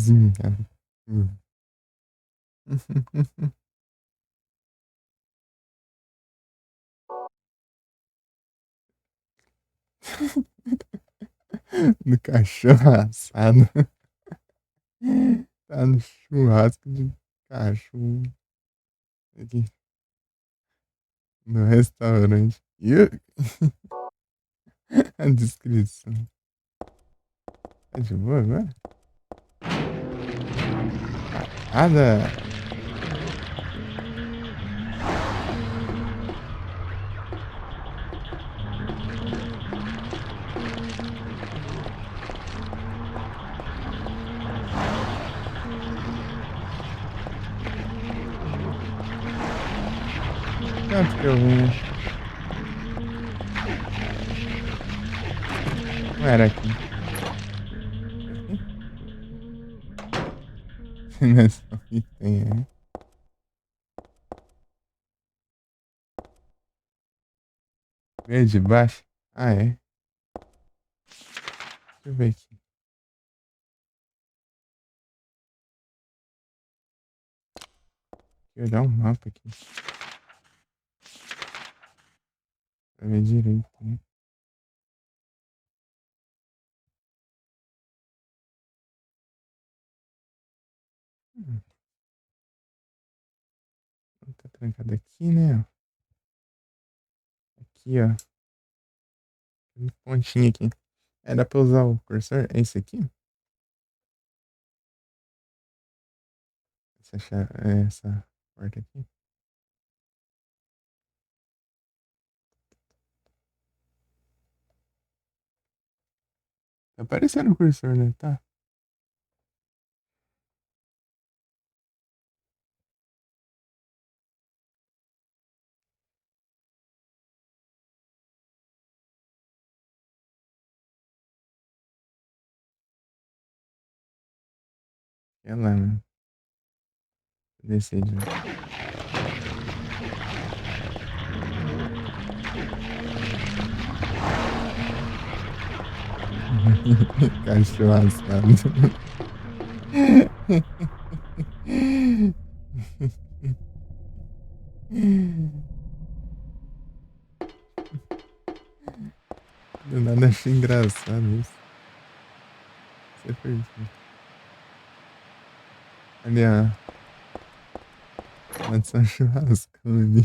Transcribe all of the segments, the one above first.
igualzinho, cara. Hum. Do cachorro assado. Tá no churrasco de cachorro aqui no restaurante. E a descrição. Tá de boa agora? Nada. Quanto que eu vim? Não era aqui. Aqui? Nessa aqui tem, é. Verde baixo? Ah, é. Deixa eu ver aqui. Deixa eu olhar o mapa aqui. Pra ver direito, né? Hum, tá trancado aqui, né? Aqui, ó. Tem um pontinho aqui. É, dá pra usar o cursor? É esse aqui? Essa porta aqui? Tá aparecendo o cursor, né? Tá. É lá, mano. Descer de novo. Cachorro assado. Do nada achei engraçado isso. Isso é perfeito. Ali, ó. Pode ser um churrascão ali.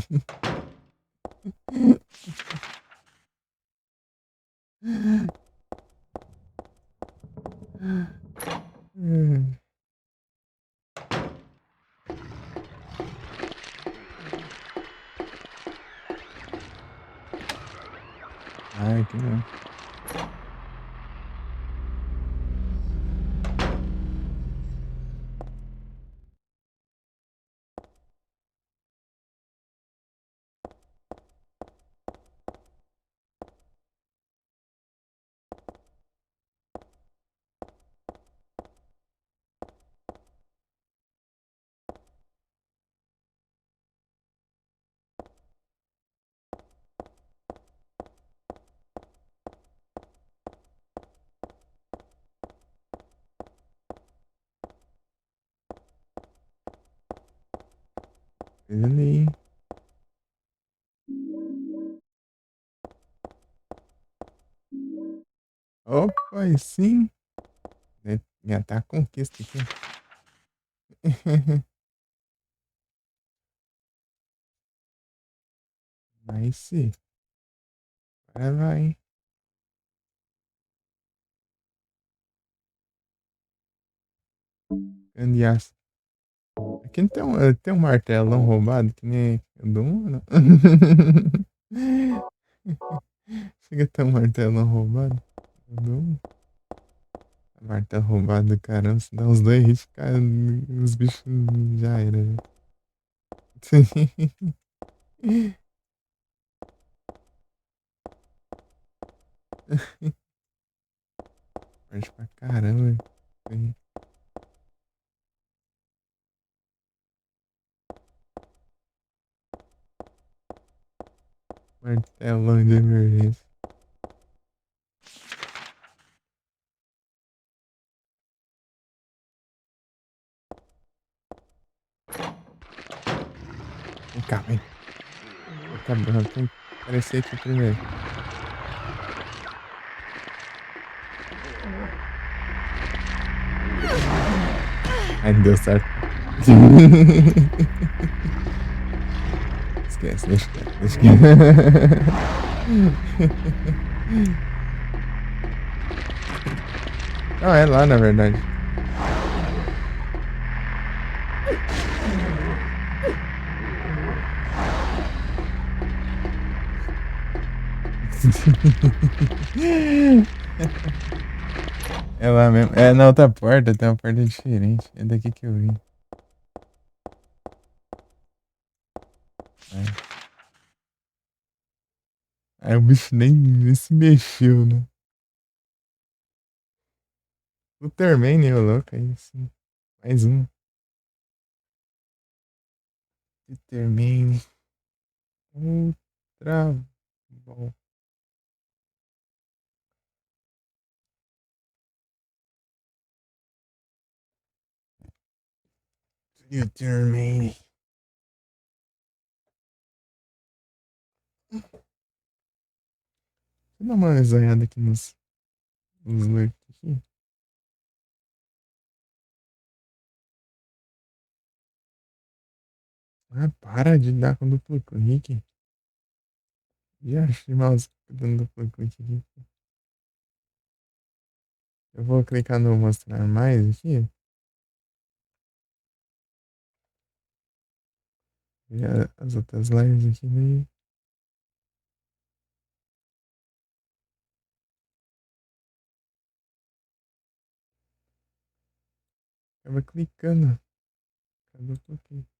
Ai, que não. Ele. Opa, e sim. Já tá a conquista aqui. Vai sim. Agora vai. Candeaço. Aqui não tem um martelão roubado que nem o do não? Chega a ter um martelão roubado. O do martelo roubado do caramba. Se dá uns dois hits, cara, os bichos já era, né? Forte pra caramba. Martelão de emergência. Vem cá, vem. Tem que aparecer aqui primeiro. Ai, não deu certo. Esquece, deixa quieto, deixa quieto. Não, é lá, na verdade. É lá mesmo. É na outra porta, tem uma porta diferente. É daqui que eu vim. Aí o bicho nem se mexeu, né? O Termine, ô louco, aí sim. Mais um. Termine. Ultra bom. Termine. Deixa eu dar uma olhada aqui nos lurks aqui. Ah, para de dar com duplo clique. Já achei mouse dando duplo clique aqui. Eu vou clicar no mostrar mais aqui. E as outras lives aqui daí. Tava clicando. Cadê duplo clique?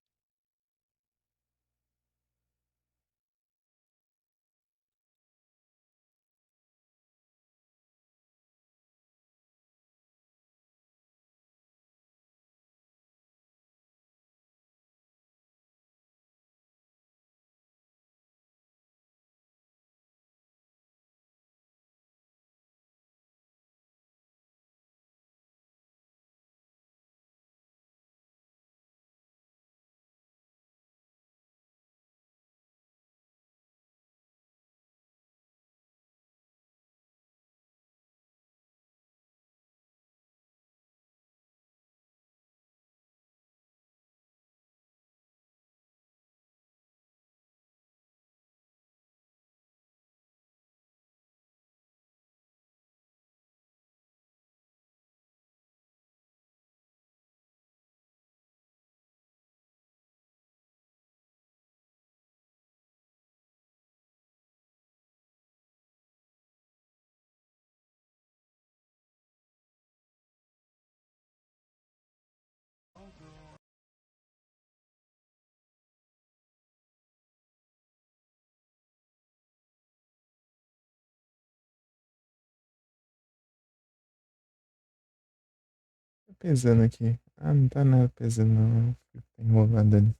Tá pesando aqui. Ah, não tá nada pesando não. Tá enrolando ali.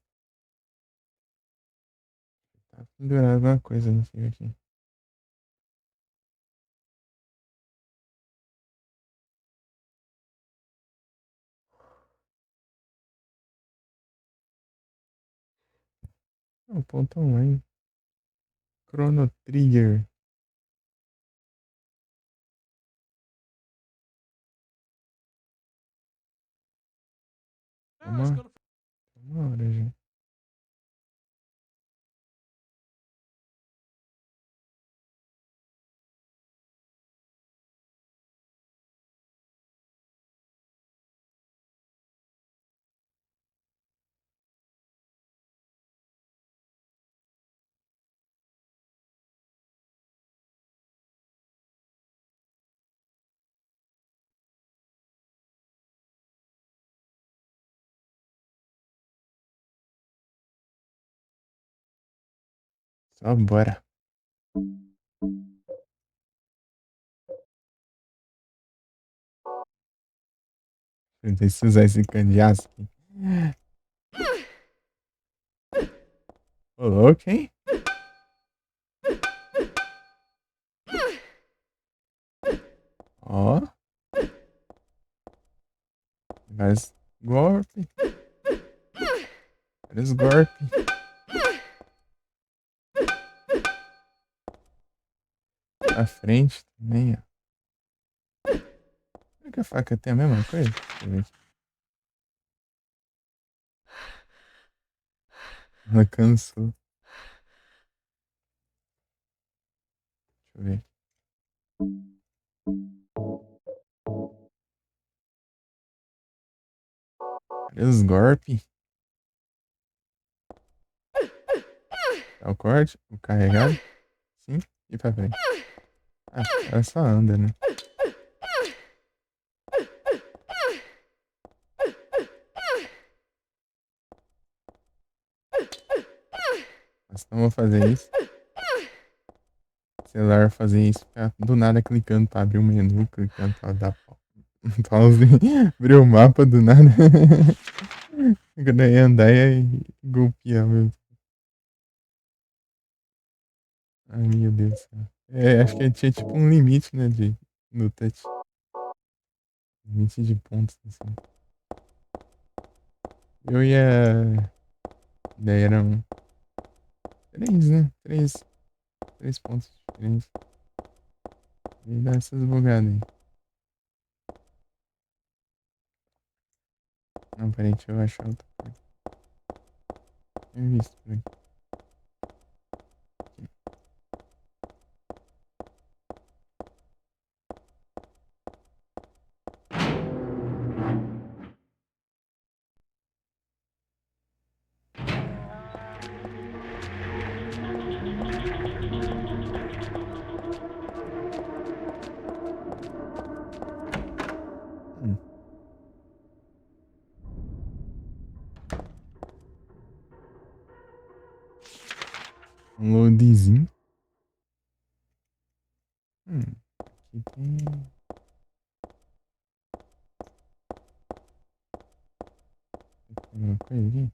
Tá pendurado alguma coisa no fio aqui. Não, ponto online. Chrono Trigger. Uma hora já. Só bora. Deixa eu usar esse cano de aço aqui. Ô, louco, hein? Ó. Vários golpes. Olha os golpes. À frente também, ó. Será que a faca tem a mesma coisa? Deixa eu ver aqui. Ela cansou. Deixa eu ver. Olha os golpes. Dá o corte, o carregado. Sim, e pra frente. Ah, ela só anda, né? Mas não vou fazer isso. O celular vai fazer isso. Ficar do nada clicando pra abrir o menu, clicando pra dar pause. Abrir o mapa do nada. Quando eu ia andar e golpear mesmo. Ai, meu Deus do céu. É, acho que tinha tipo um limite, né, no touch. Limite de pontos, assim. Eu ia. Daí eram três, né? Três pontos diferentes. E dá essas bugadas aí. Não, peraí, deixa eu achar outra coisa. Tinha visto por aqui. Hum, um loadzinho. Aqui tem. Tem alguma coisa aqui?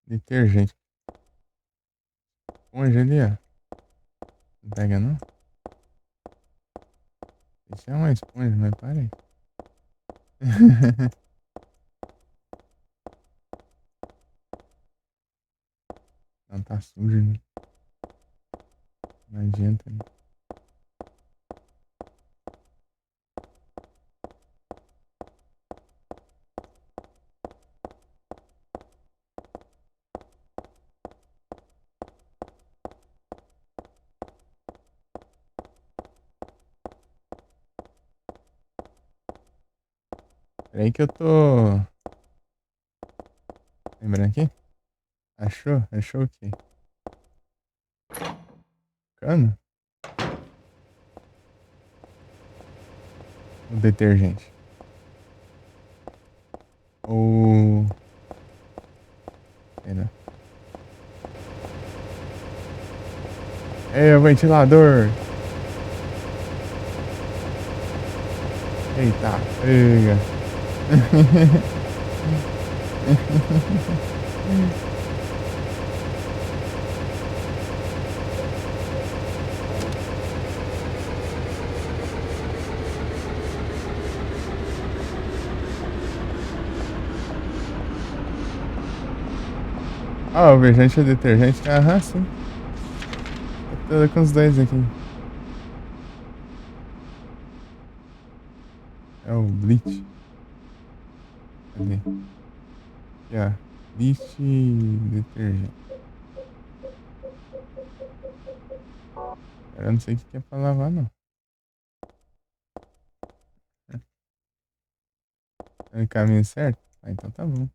Detergente. Esponja ali, ó. Não pega não? Isso é uma esponja, mas para aí. Não tá sujo, né? Não adianta, né? Peraí que eu tô. Lembrando aqui? Achou? Achou o quê? Cano? O detergente. O. Sei lá. É o ventilador! Eita, pega! Ah, o vergente é detergente? Aham, sim. Eu tô com os dois aqui. É o Bleach. Cadê? Aqui, ó. Bleach detergente. Eu não sei o que é pra lavar, não. É o caminho certo? Ah, então tá bom.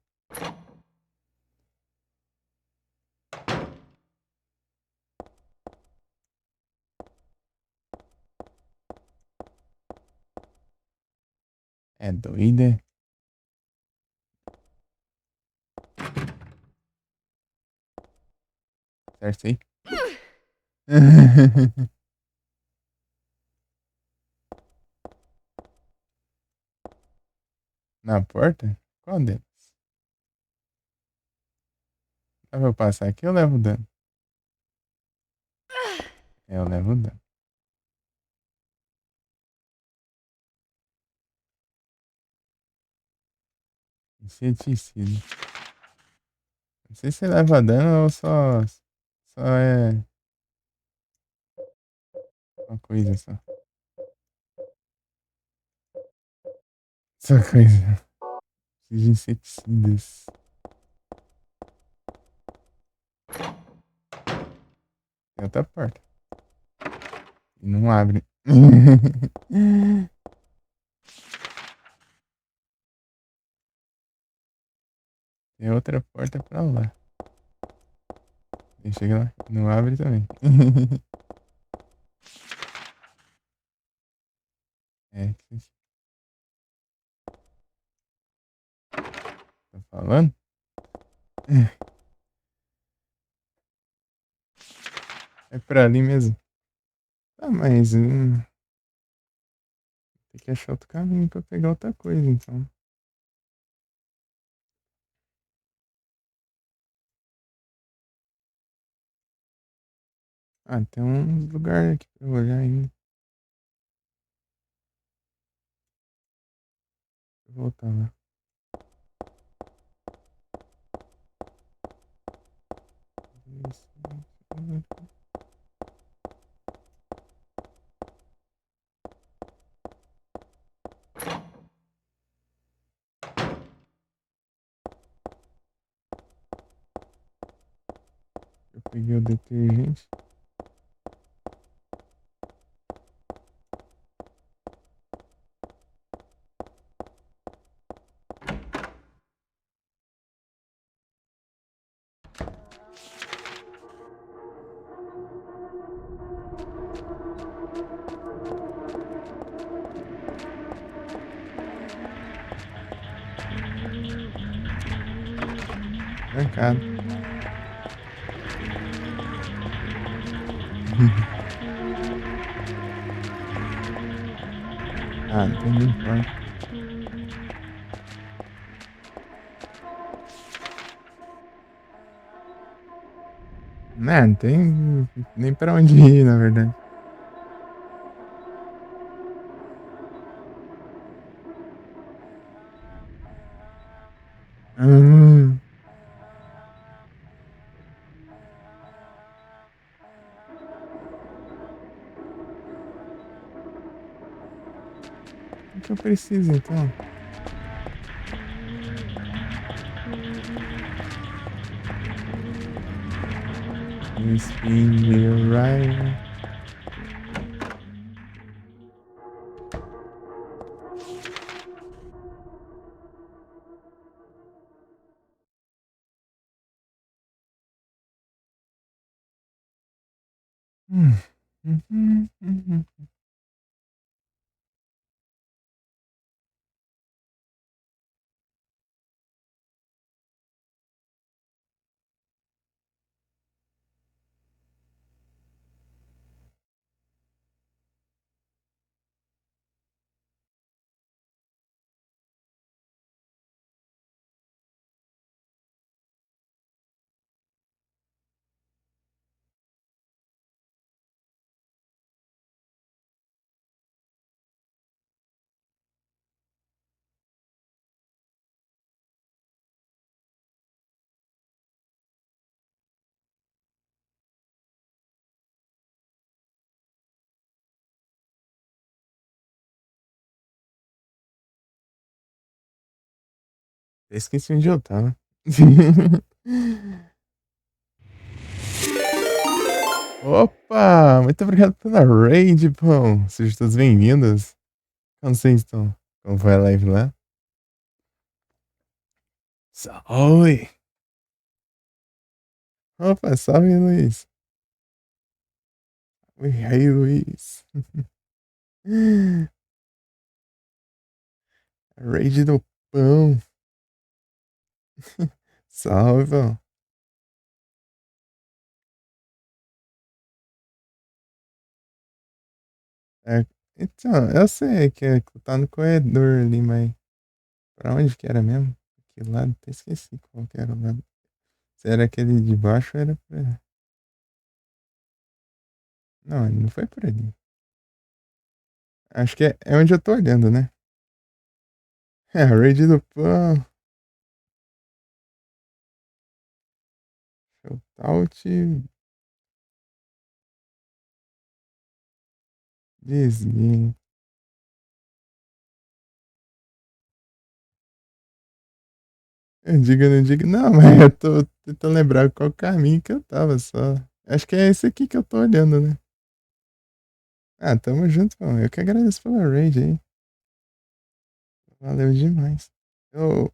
É doido, é? Certo aí? Na porta? Qual deles? Dá pra eu passar aqui ou eu levo dano? É, eu levo dano. Inseticida. Não sei se leva dano ou só é uma coisa só. Só coisa. Preciso de inseticidas. Tem outra porta. E não abre. Tem outra porta pra lá. E chega lá. Não abre também. É, que você tá falando? É pra ali mesmo. Tá, mas tem que achar outro caminho pra pegar outra coisa, então. Ah, tem um lugar aqui pra eu olhar ainda. Vou voltar lá. Eu peguei o detergente. Trancado. Ah, então não importa. Não tem nem pra onde ir, na verdade. Hum, o que eu preciso, então? Spin the right. Hum, uhum. Eu esqueci onde eu tava. Opa! Muito obrigado pela raid, pão. Sejam todos bem-vindos. Como vocês estão? Como foi a live lá? Salve! Opa, salve, Luiz. Oi, aí, Luiz. Raid do pão. Salve, pão. É, então, eu sei que tá no corredor ali, mas pra onde que era mesmo? Que lado? Até esqueci qual que era o lado. Se era aquele de baixo, era pra... Não, não foi por ali. Acho que é onde eu tô olhando, né? É, a raid do pão. Alt, desliga. Eu digo, não digo. Não, mas eu tô tentando lembrar qual caminho que eu tava só. Acho que é esse aqui que eu tô olhando, né? Ah, tamo junto, mano. Eu que agradeço pela raid aí. Valeu demais. Eu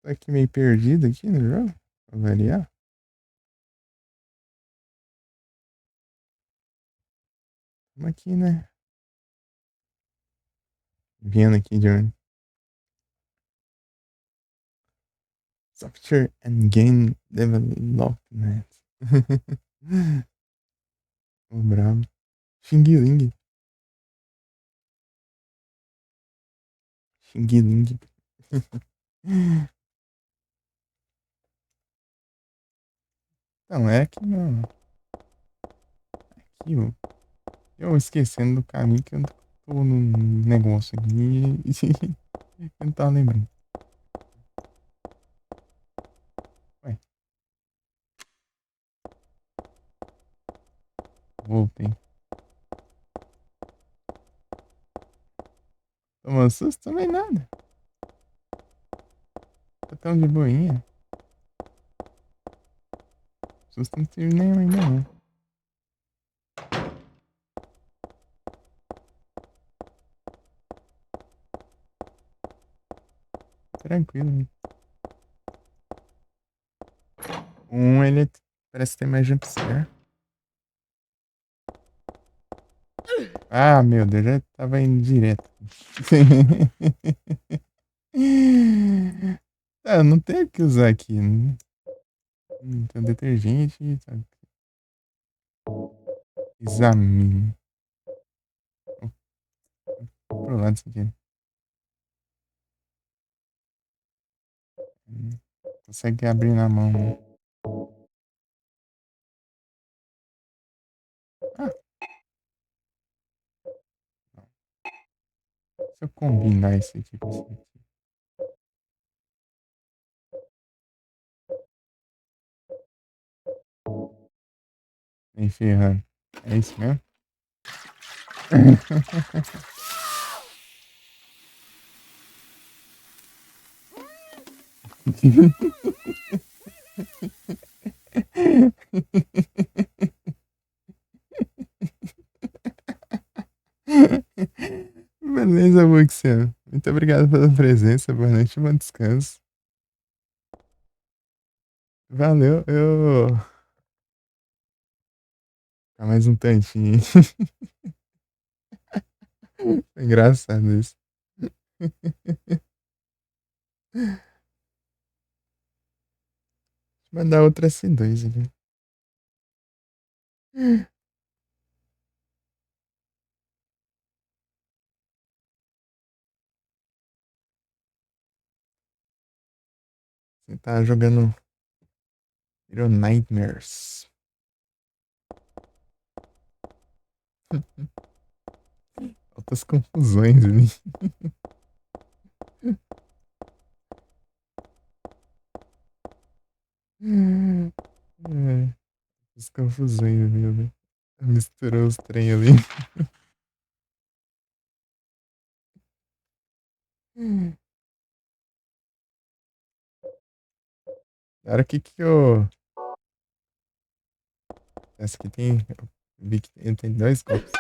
tô aqui meio perdido aqui no jogo. Pra variar. Tamo aqui, né? Vendo aqui de onde. Software and Game Development. O brabo. Xing Ling. Xing Ling. Não, é que não. Aqui, ó. Eu esquecendo do caminho que eu tô num negócio aqui. Eu não tava lembrando. Ué, voltei. Tomando susto também nada. Tá tão de boinha. Susto não tive nenhum ainda não. Tranquilo. Ele parece ter mais jumpscare. Ah, meu Deus, já tava indo direto. Ah, não tem o que usar aqui. Né? Tem um detergente. Tá? Examine. Pro lado disso aqui. Consegue abrir na mão. Né? Ah, se eu combinar isso aqui com isso aqui. Nem ferrando. É isso mesmo? Beleza, Buxian. Muito obrigado pela presença. Boa noite e bom descanso. Valeu, eu. Ficar mais um tantinho. Foi engraçado isso. Mandar outra S2 ali. Você tá jogando Little Nightmares. Altas confusões ali. É, as confusões, meu, né? Misturou os trem ali. Cara, que eu. Essa aqui tem. Eu vi que tem dois golpes.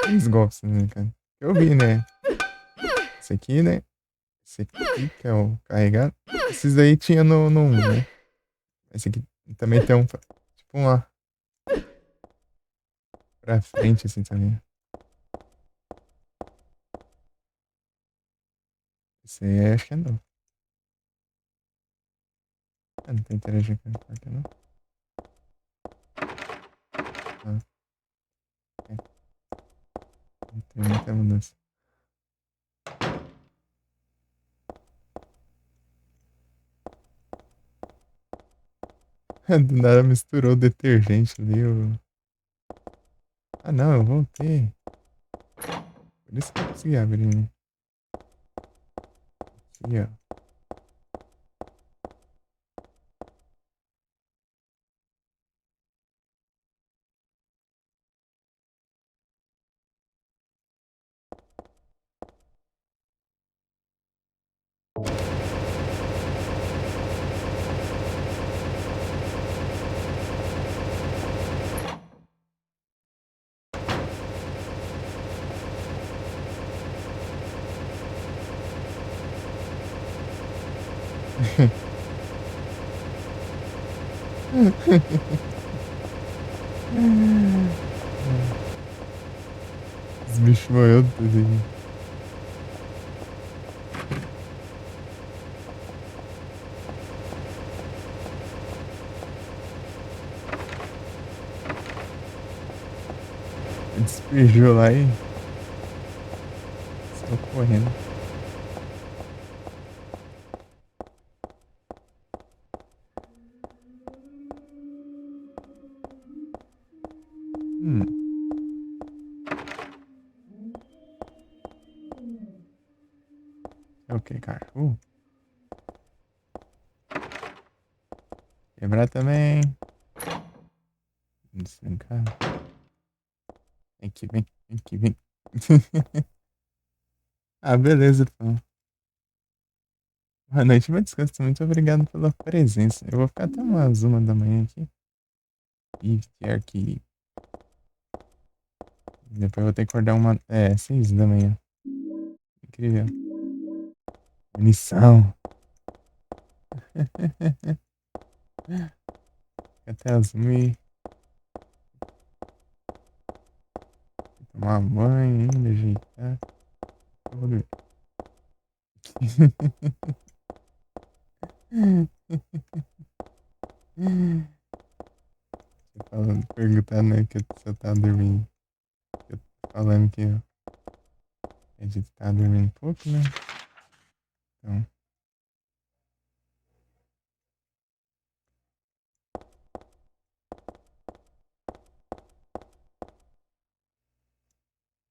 Três golpes, né, cara? Eu vi, né? Esse aqui, né? Esse aqui, que é o carregado. Esses aí tinha no 1, né? Esse aqui também tem um. Tipo uma pra frente, assim, também. Esse aí acho que é não. Ah, não tá interagindo com a porta, não? Ah, é. Não tem muita mudança. Do nada misturou o detergente ali. Ah, não, eu voltei. Por isso que eu consegui abrir, né? Aqui, ó. Os bichos morreram tudo aqui. Despejou lá e saiu correndo. Hum. É o que, cachorro? Quebrar também. Desligar. Vem aqui, vem. Vem aqui, vem. Ah, beleza, pô. Boa noite, meu descanso. Muito obrigado pela presença. Eu vou ficar até umas 1 da manhã aqui. E quer que. Depois eu vou ter que acordar 6 da manhã. Incrível. Munição. Até as 1 tomar banho ainda, ajeitar. Eu vou dormir. Você falando, perguntando, né, que você tá dormindo. Eu tô falando que a gente tá dormindo pouco, né? Então,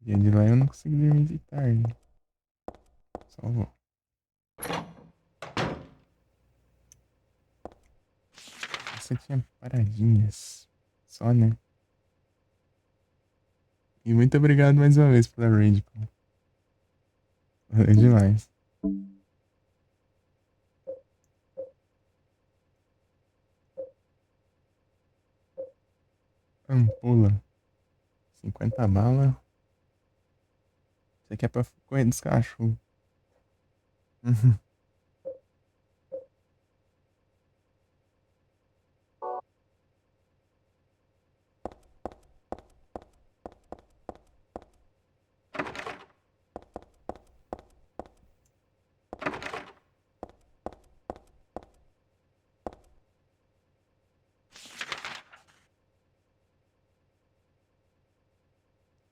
dia de lá eu não consegui dormir de tarde. Só vou. Você tinha paradinhas. Só, né? E muito obrigado mais uma vez pela raid, pô. Valeu demais. Ampula. 50 bala. Isso aqui é pra correr dos cachorros.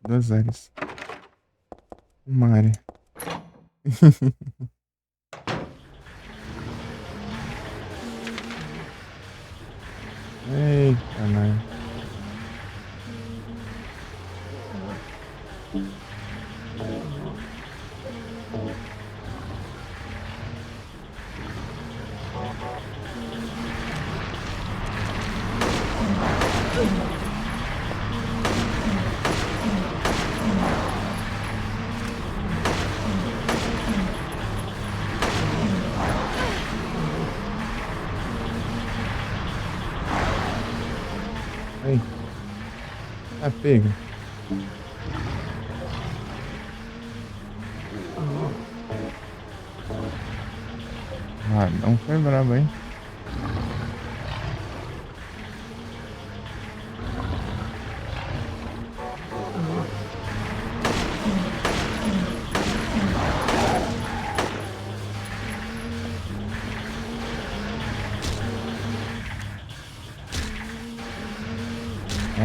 Duas áreas. Uma área. Eita, né? Aí. Tá pega. Ah, não foi brabo, hein?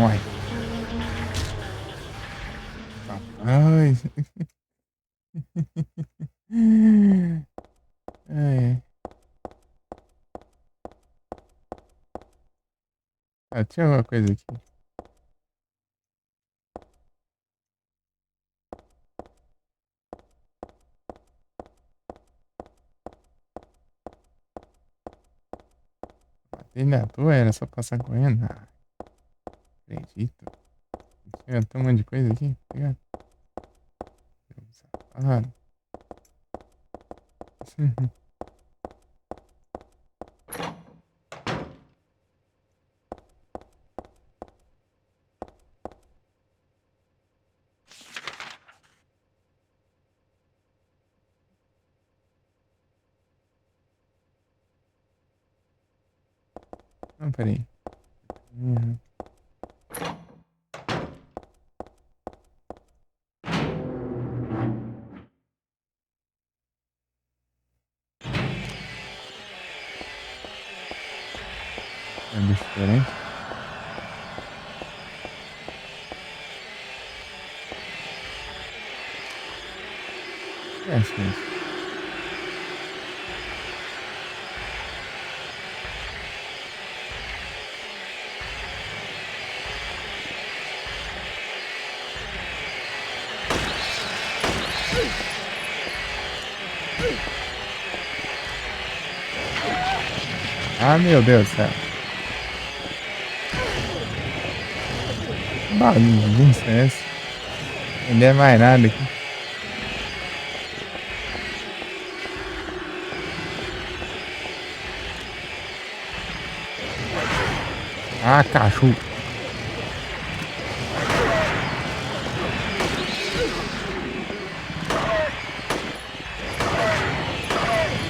Ai. Rapaz. Ai. Ah, tinha alguma coisa aqui. Batei na tua, era só passar correndo. Ah, acredito. Tinha um monte de coisa aqui, tá ligado? Ah, Não, peraí. É bicho diferente? É, acho que é isso. Ah, meu Deus do céu. Bagunça é essa? Não é mais nada aqui. Ah, cachorro.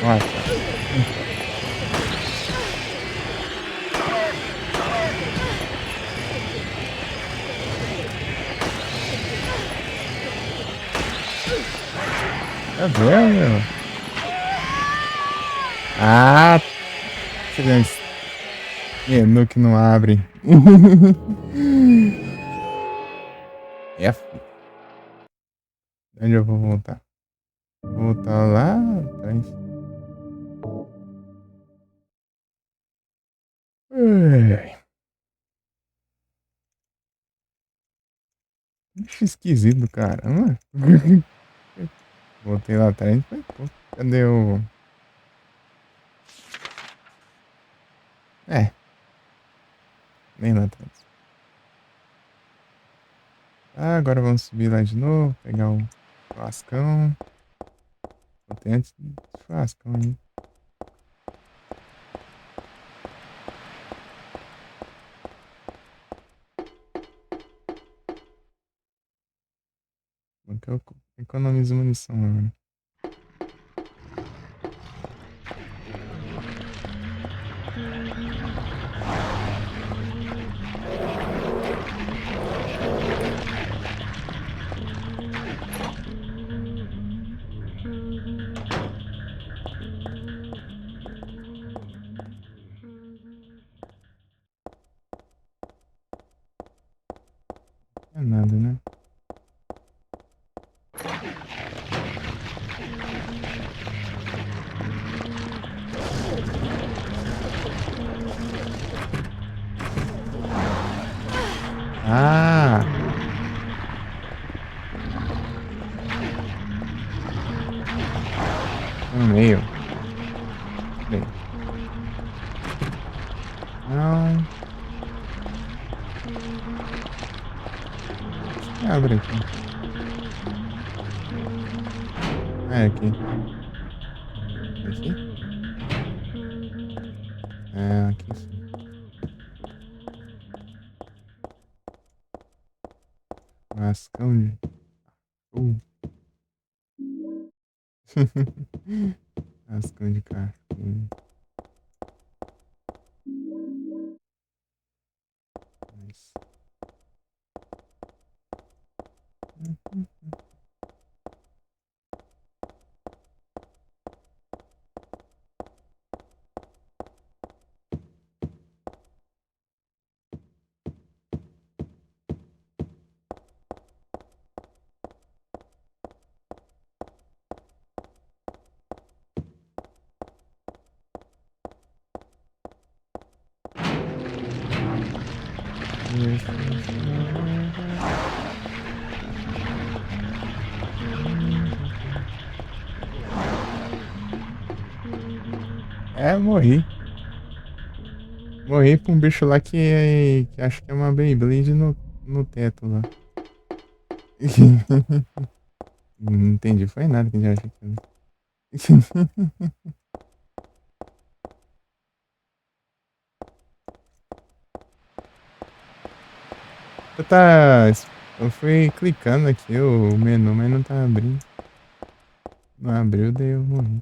Nossa. Tá vendo, meu? Ah, esse menu que não abre. F. Onde eu vou voltar? Vou voltar lá atrás. Ai, bicho esquisito, caramba. Voltei lá atrás. Pô, cadê o. É, nem lá atrás. Ah, agora vamos subir lá de novo. Pegar o churrascão. Botei antes do churrascão aí. Porque eu economizo munição agora. Não é nada, né? Ah! No meio. Bem. Não. Acho que abre aqui. Ah, é aqui. Aqui? É, aqui sim. Lascão de. Uh. Lascão de carro. Nice. É, morri. Morri pra um bicho lá que acho que é uma Beyblade no teto lá. Não entendi, foi nada que a gente acha que. Eu tá. Eu fui clicando aqui o menu, mas não tá abrindo. Não abriu, daí eu morri.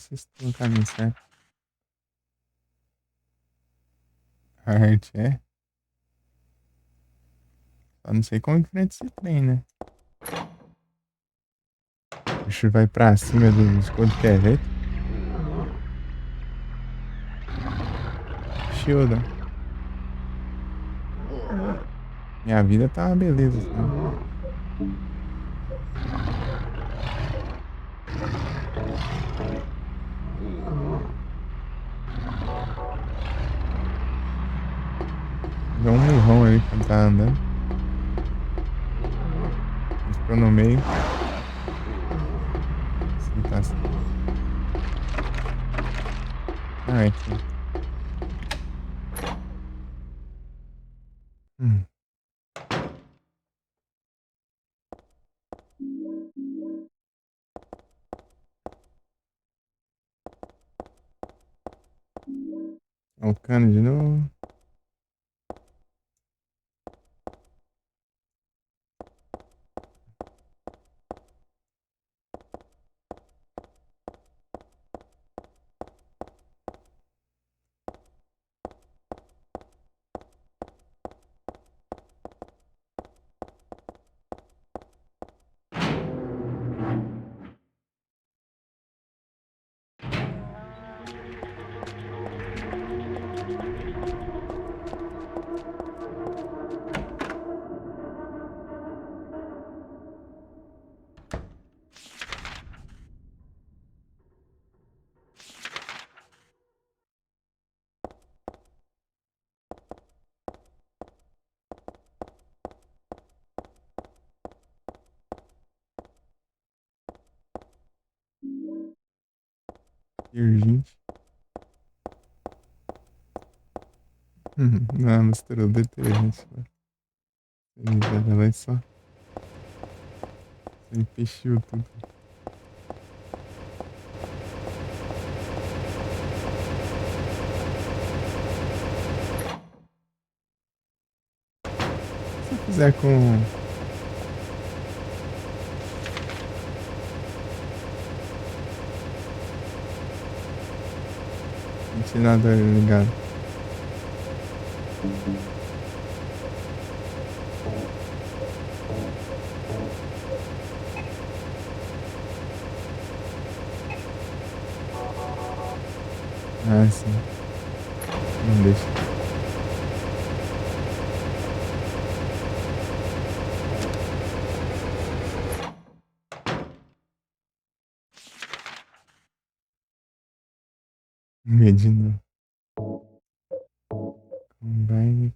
se estou no caminho certo. A arte é. Só não sei como enfrenta esse trem, né? O bicho vai pra cima dos quanto que é jeito. Shield. Minha vida tá uma beleza, assim. Deu um murrão ali quando tá andando. Ele ficou no meio. Assim, tá assim. Ah, é aqui. Hum. Ó o cano de novo. Urgente. Não, misturou detergente. Ela vai só. Você empechou tudo. Se eu fizer com. Ventilador ligado. Ah, sim. Não deixa. Medina. Combine.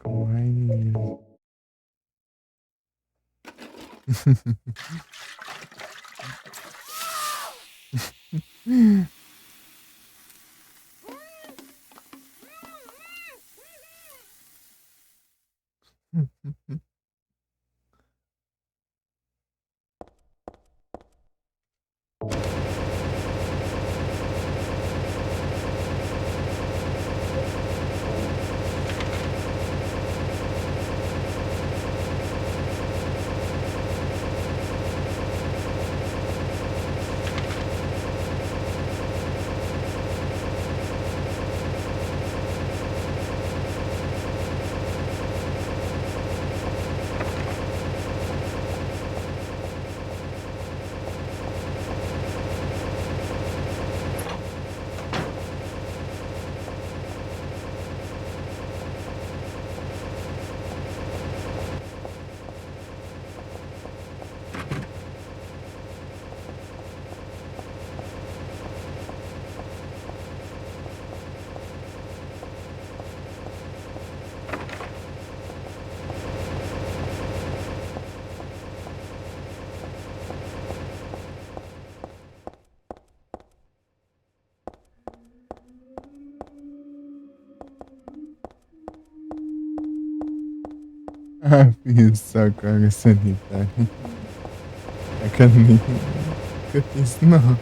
Ah, fiz só carga sanitária. É que eu nem. Que eu fiz, não.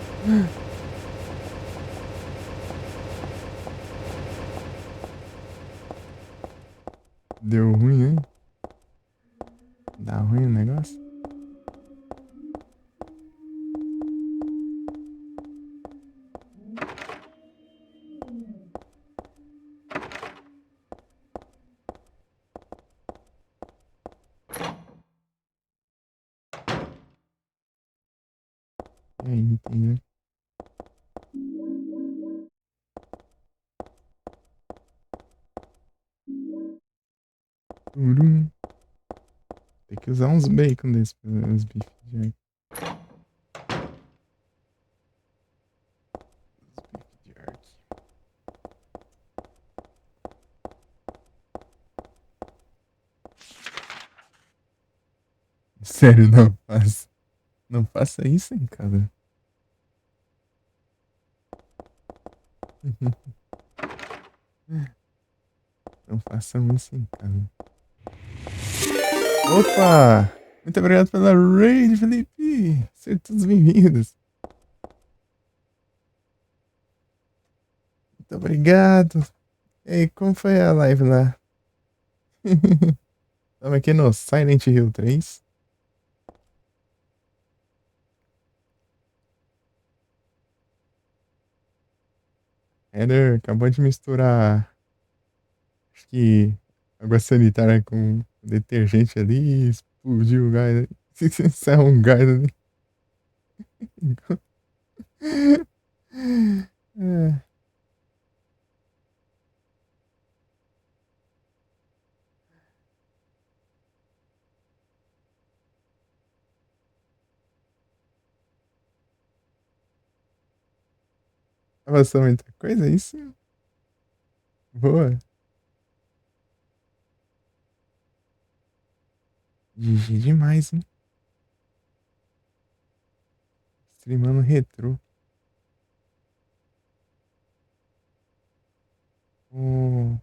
Deu ruim, hein? Dá ruim o negócio? E aí, entendeu? Turum. Tem que usar uns bacon desses, uns bifes de arco. Os bifes de arco. Sério, não faça. Não faça isso em casa. Não façam isso em casa. Opa! Muito obrigado pela raid, Felipe! Sejam todos bem-vindos. Muito obrigado. E aí, como foi a live lá? Tava aqui no Silent Hill 3. Heather acabou de misturar, acho que, água sanitária com detergente ali e explodiu o gás ali. Saiu um gás ali. É, avançou muita coisa, é isso? Boa. GG demais, hein? Streamando retrô. Oh,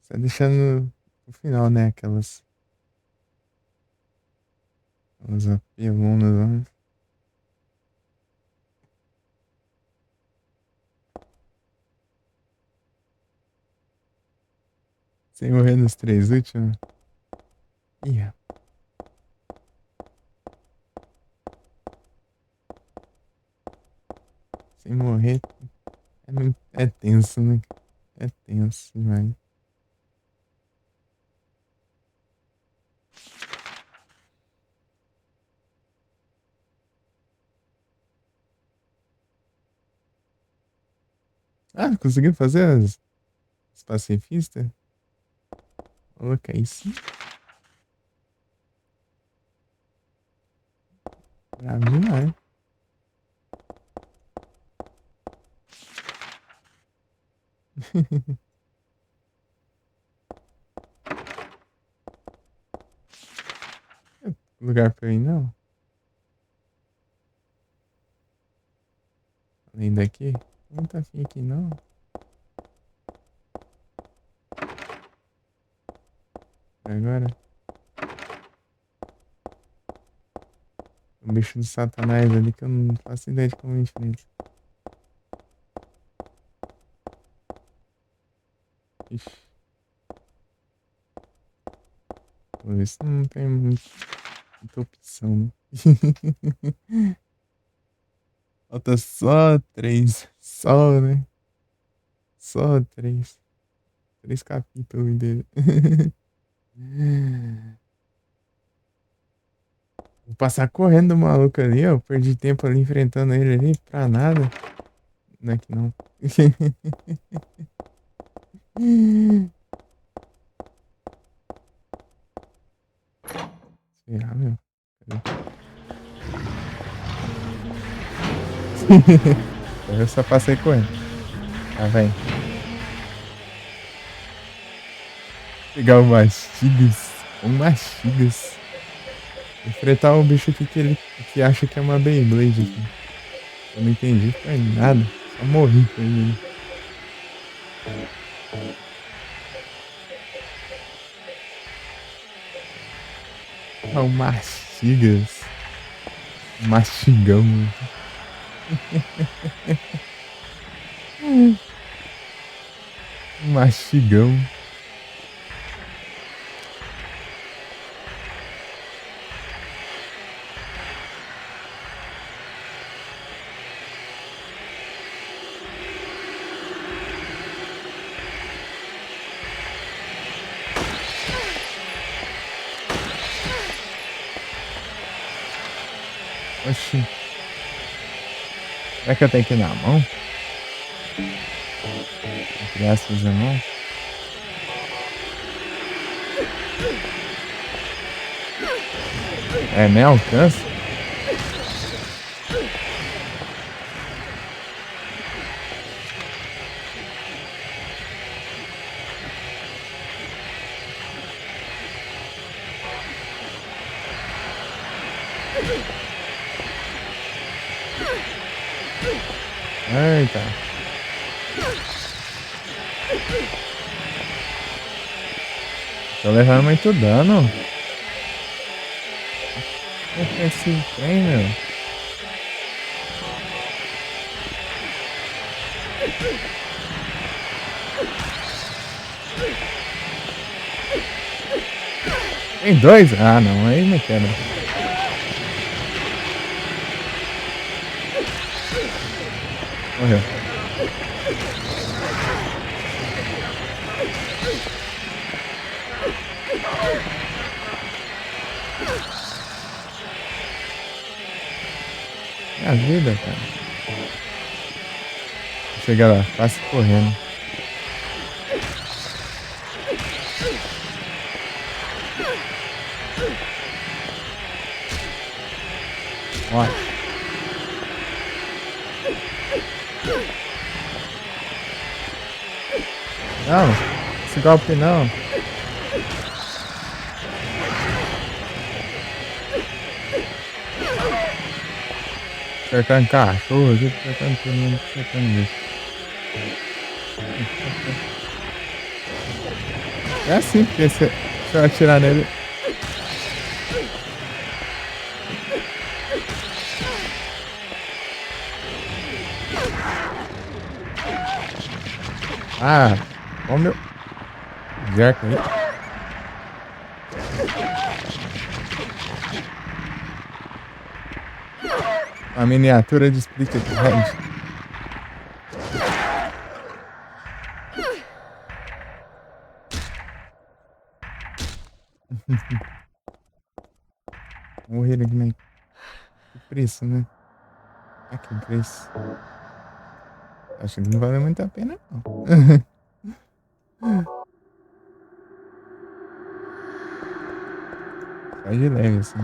você tá deixando no final, né? Aquelas apelonas lá. Sem morrer nos três últimos. Ih, sem morrer é tenso, né? É tenso demais. Ah, conseguiu fazer as pacifistas? Coloca aí sim. Bravo demais. Lugar pra eu ir, não? Além daqui? Não tá afim aqui, não. Agora, o bicho do satanás ali que eu não faço ideia de como enfrenta. Ixi, por isso não tem muita opção, né? Falta só três. Só, né? Só três. Três capítulos dele. Vou passar correndo do maluco ali, ó. Perdi tempo ali enfrentando ele ali pra nada. Não é que não. Será, meu? Cadê? Eu só passei correndo. Tá, vai. Pegar o Mastigas. O Mastigas. Enfrentar um bicho aqui que acha que é uma Beyblade aqui. Eu não entendi, foi nada. Só morri com ele. Ah, o Mastigas. Mastigão. Mastigão. Oxi. Será que eu tenho que ir na mão? Graças a mão. É, nem alcança. Eita. Tô levando muito dano. O que é esse trem, meu? Tem dois? Ah, não. Aí me quebra. Morreu. É a vida, cara. Chega lá, passa correndo. Ó. Não, esse golpe não. Acertando cachorro, aqui, acertando todo mundo, acertando isso. É assim, porque se eu atirar nele. Ah, ó o meu. Jerk aí. A miniatura de Split Head. Morrer aqui, né? Que preço, né? Ah, que preço. Acho que não vale muito a pena, não. Só de leve, assim.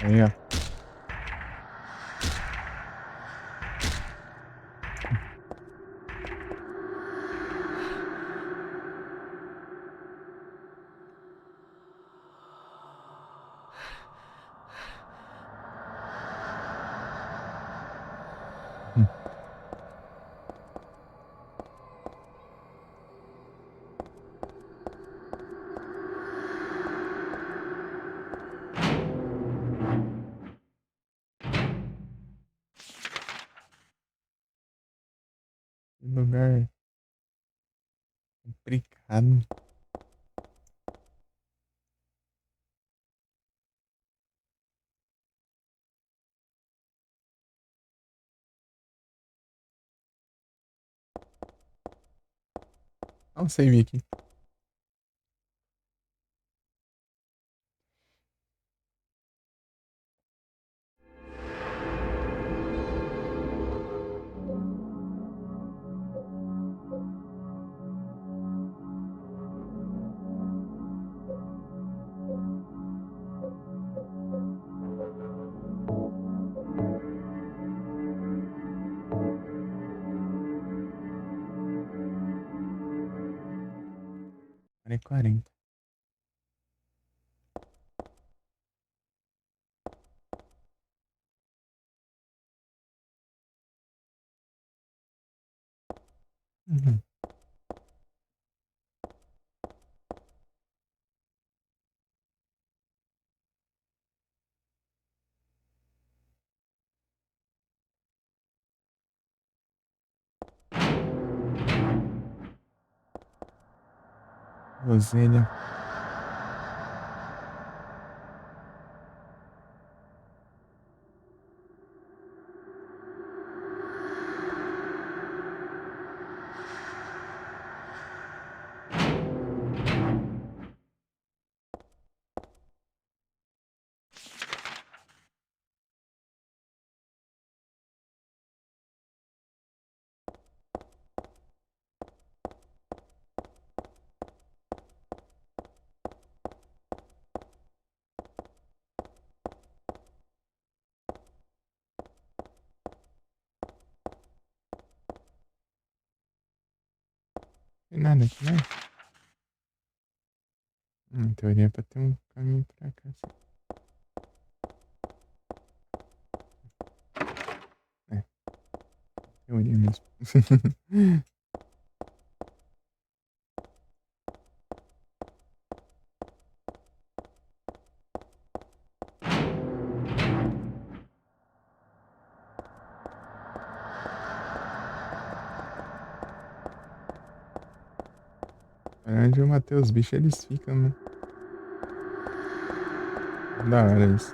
Aí, ó. Que lugar complicado. Olha o save aqui. Hora e 40. Uhum. Groselha. Tem nada aqui, né? Em teoria é pra ter um caminho pra cá. É, teoria mesmo. Onde eu matei os bichos, eles ficam, né? Da hora isso.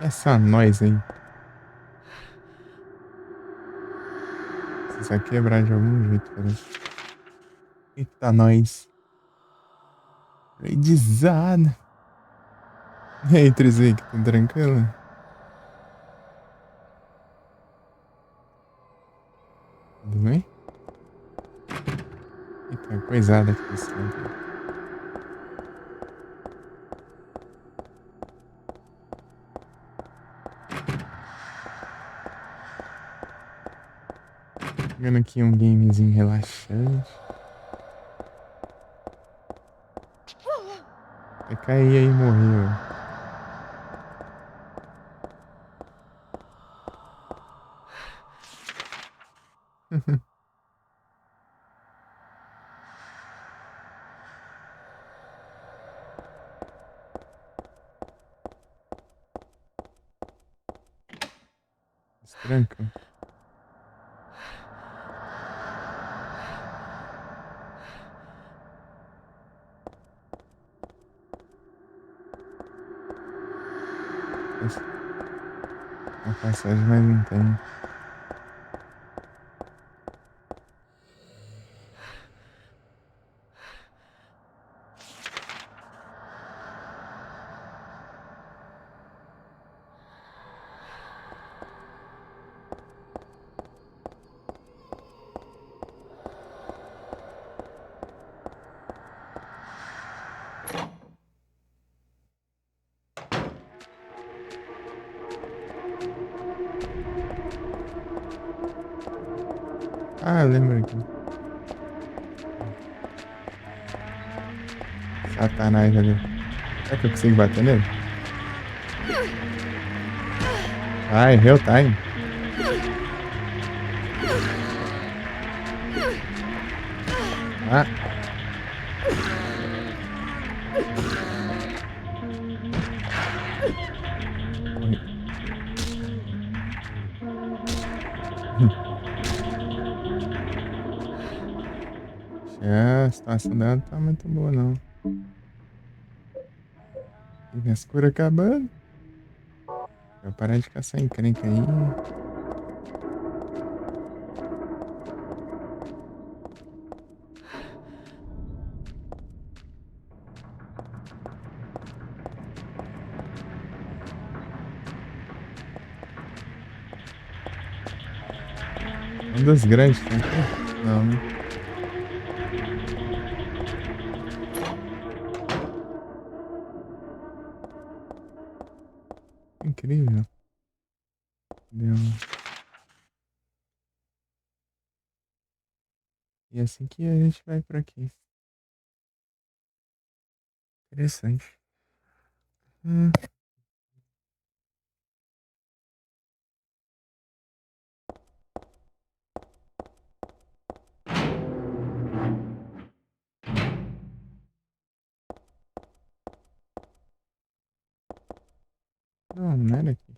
Essa noise aí. Precisa quebrar de algum jeito, parece. Eita, nós. Redizada. E aí, Trizic, tá tranquilo? Tudo bem? Eita, coisada aqui desse lado aí. Jogando aqui um gamezinho relaxante. Vai cair aí e morreu. Estranco. A passagem, mas não tem. Ah, lembra aqui. Satanás ali. Será que eu consigo bater nele? Ah, errei o time. Ah. Morri. A situação dela não tá muito boa, não. E minhas curas acabando. Eu parar de caçar encrenca aí. Um dos grandes tem aqui? Não, né? Incrível. Deu. E assim que a gente vai por aqui. Interessante. Hum. Não, não era aqui.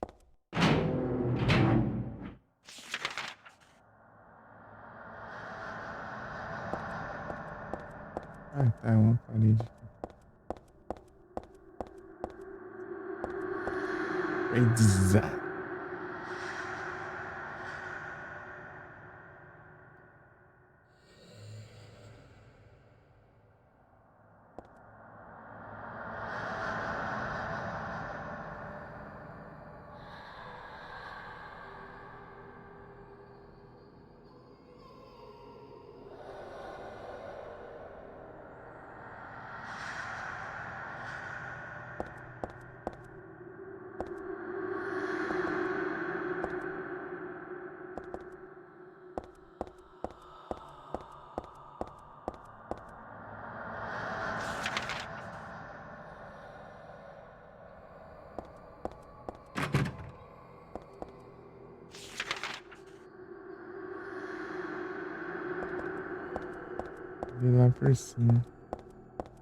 Ah, tá, uma parede aqui. Redizado. subir lá por cima.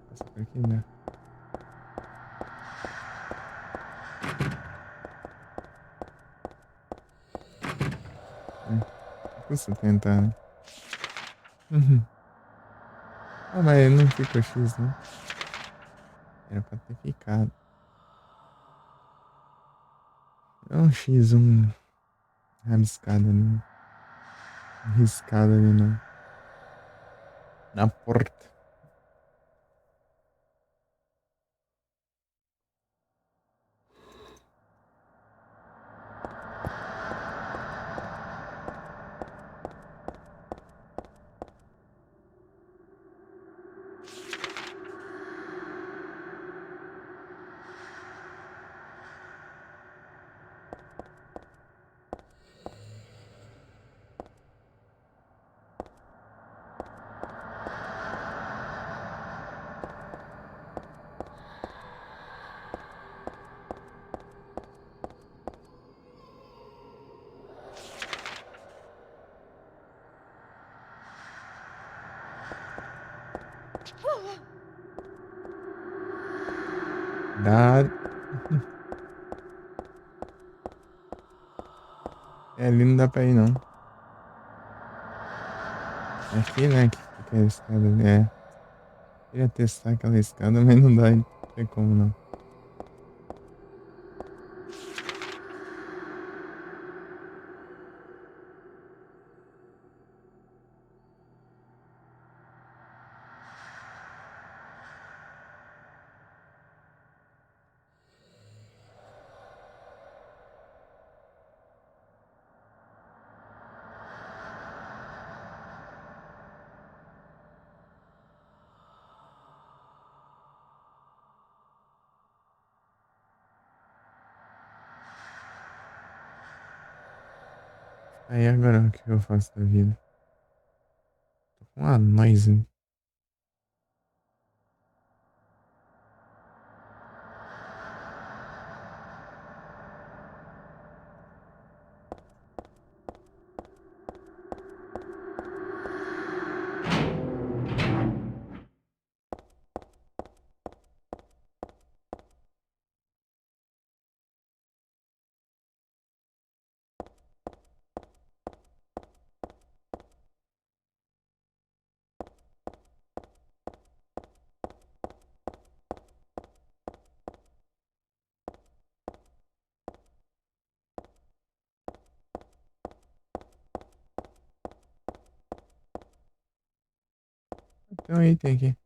Passa por aqui, né? Custa tentar, né? Uhum. Ah, mas não ficou X, não. Era pra ter ficado. É um X1 rabiscado ali. Riscado ali na porta. Dá. É, ali não dá pra ir, não. Aqui, né, que fica a escada ali. É. Queria testar aquela escada, mas não dá, não tem como, não. Aí agora o que eu faço da vida? Tô com uma noise. Tem um item aqui.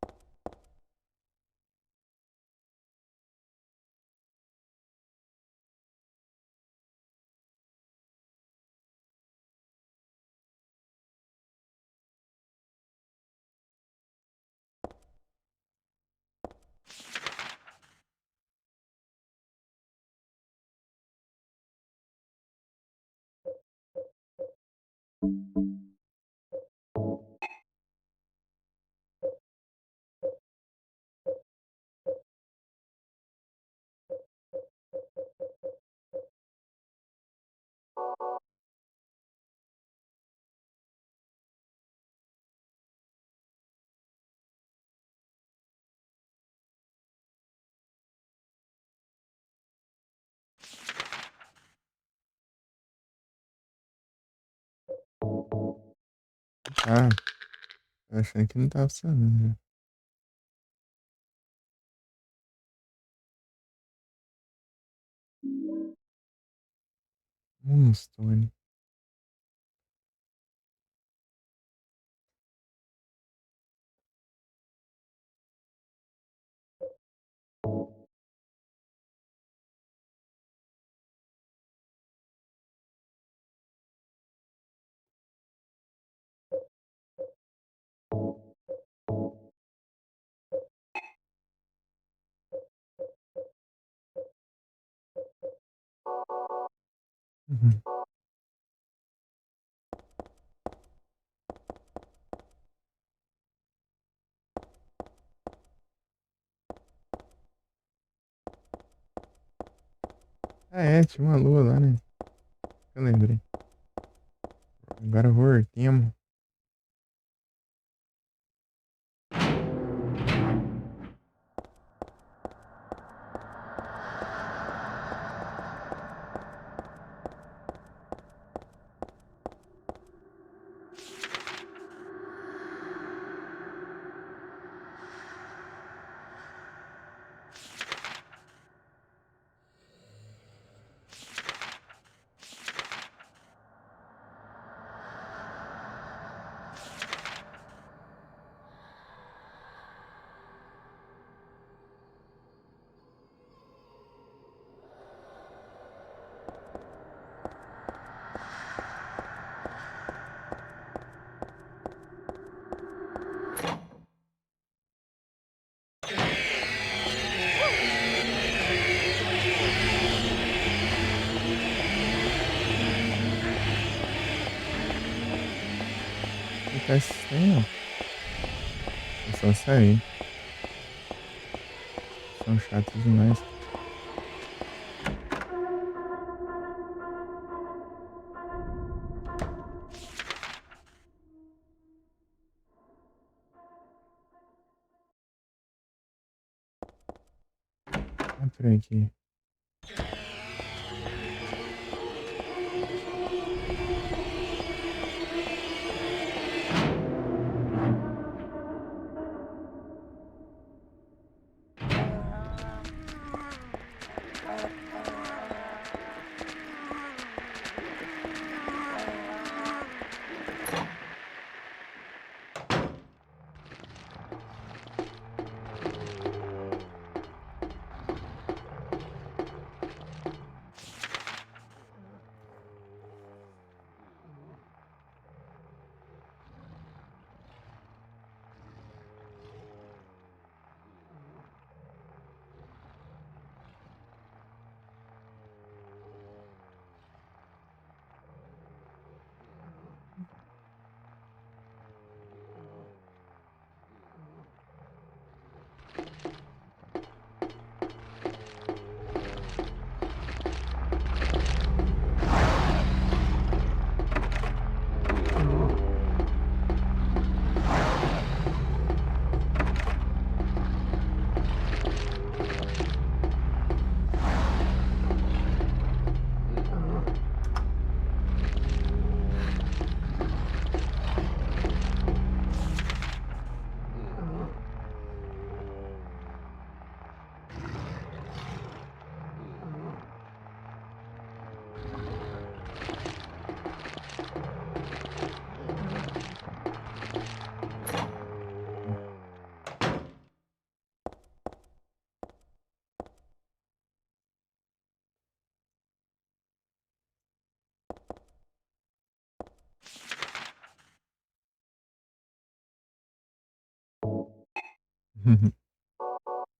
Ah, eu achei que não tava funcionando, né? Moonstone. Uhum. Ah, é, tinha uma lua lá, né? Eu lembrei. Agora voltemos. acontece isso aí, não. É só sair. São chatos demais. Entra aqui.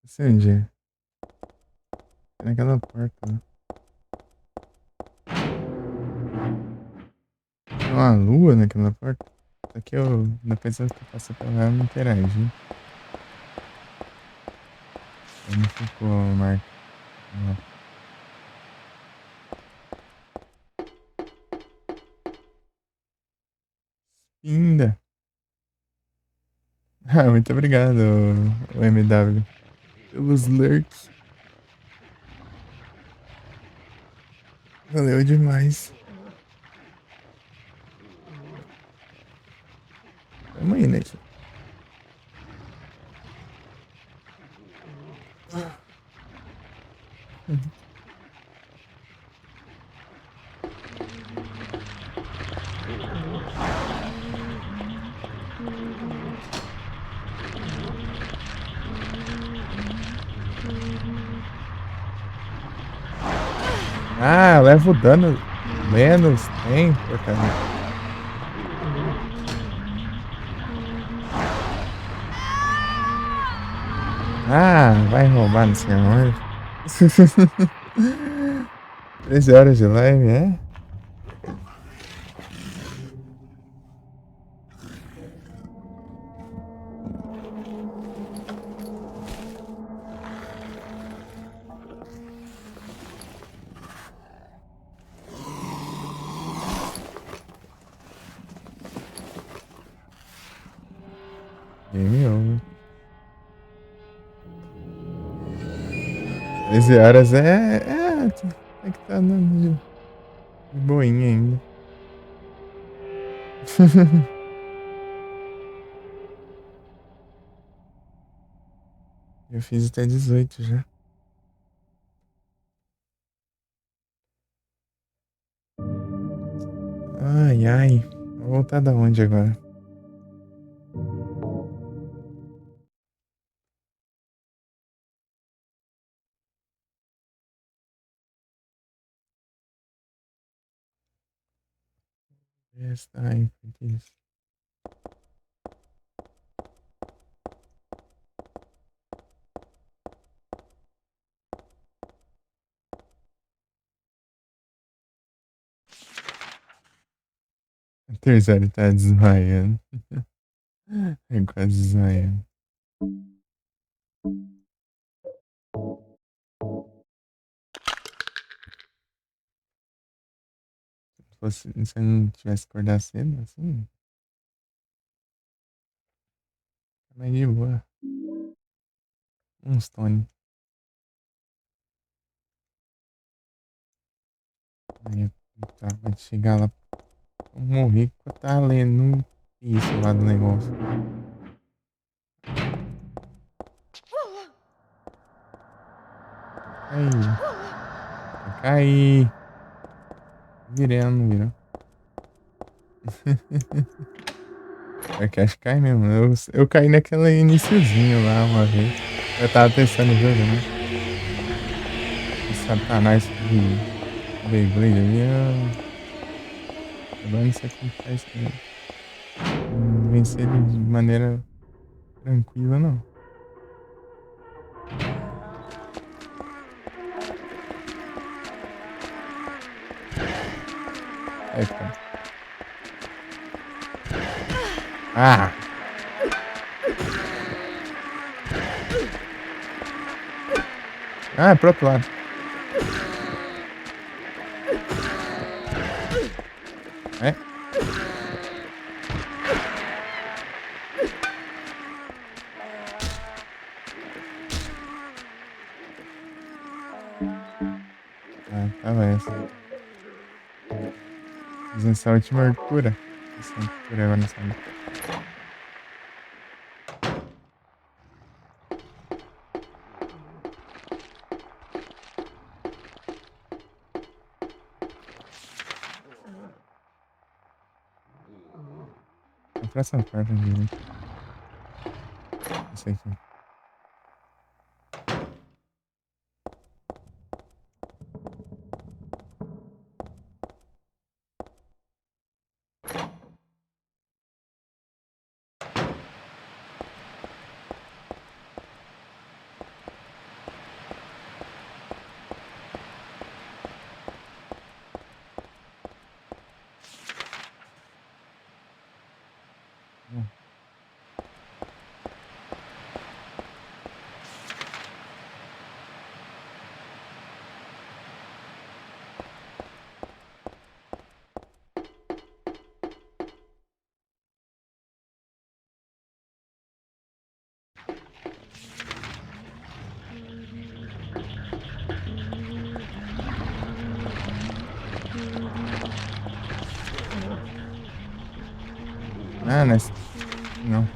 Acende. É naquela porta, né? Tem uma lua naquela porta. Só que eu, depois que eu passo pela ela, não interagi. Não ficou marcado. Linda. Ah, muito obrigado, o MW, pelos lurks. Valeu demais. Tamo indo aqui. Ah, leva o dano menos tempo, cara. Ah, vai roubar no senhor. 13 horas de live, é? Game over. 13 horas tem que estar de boinha ainda. Eu fiz até 18 já. Ai, ai. Vou voltar da onde agora? Esta infeliz. terceiro tá desmaiando. É quase desmaiando. Se você não tivesse acordado cedo, assim, tá mais de boa. Uns Tony. Aí eu tava de chegar lá, eu morri porque eu tava lendo isso lá do negócio. Aí, vai cair. Virei, não virou. É que acho que cai mesmo. Eu caí naquele iniciozinho lá uma vez. Eu tava testando o jogo, né? O Satanás de Beyblade ali, agora não sei como faz pra vencer ele de maneira tranquila, não. Aí, cara. Ah! Ah, é pro outro lado. É? Ah, tava essa. Fazendo essa última cura. Essa cura agora nessa luta. A próxima parte aqui. Esse aqui. Ah, nessa. Não.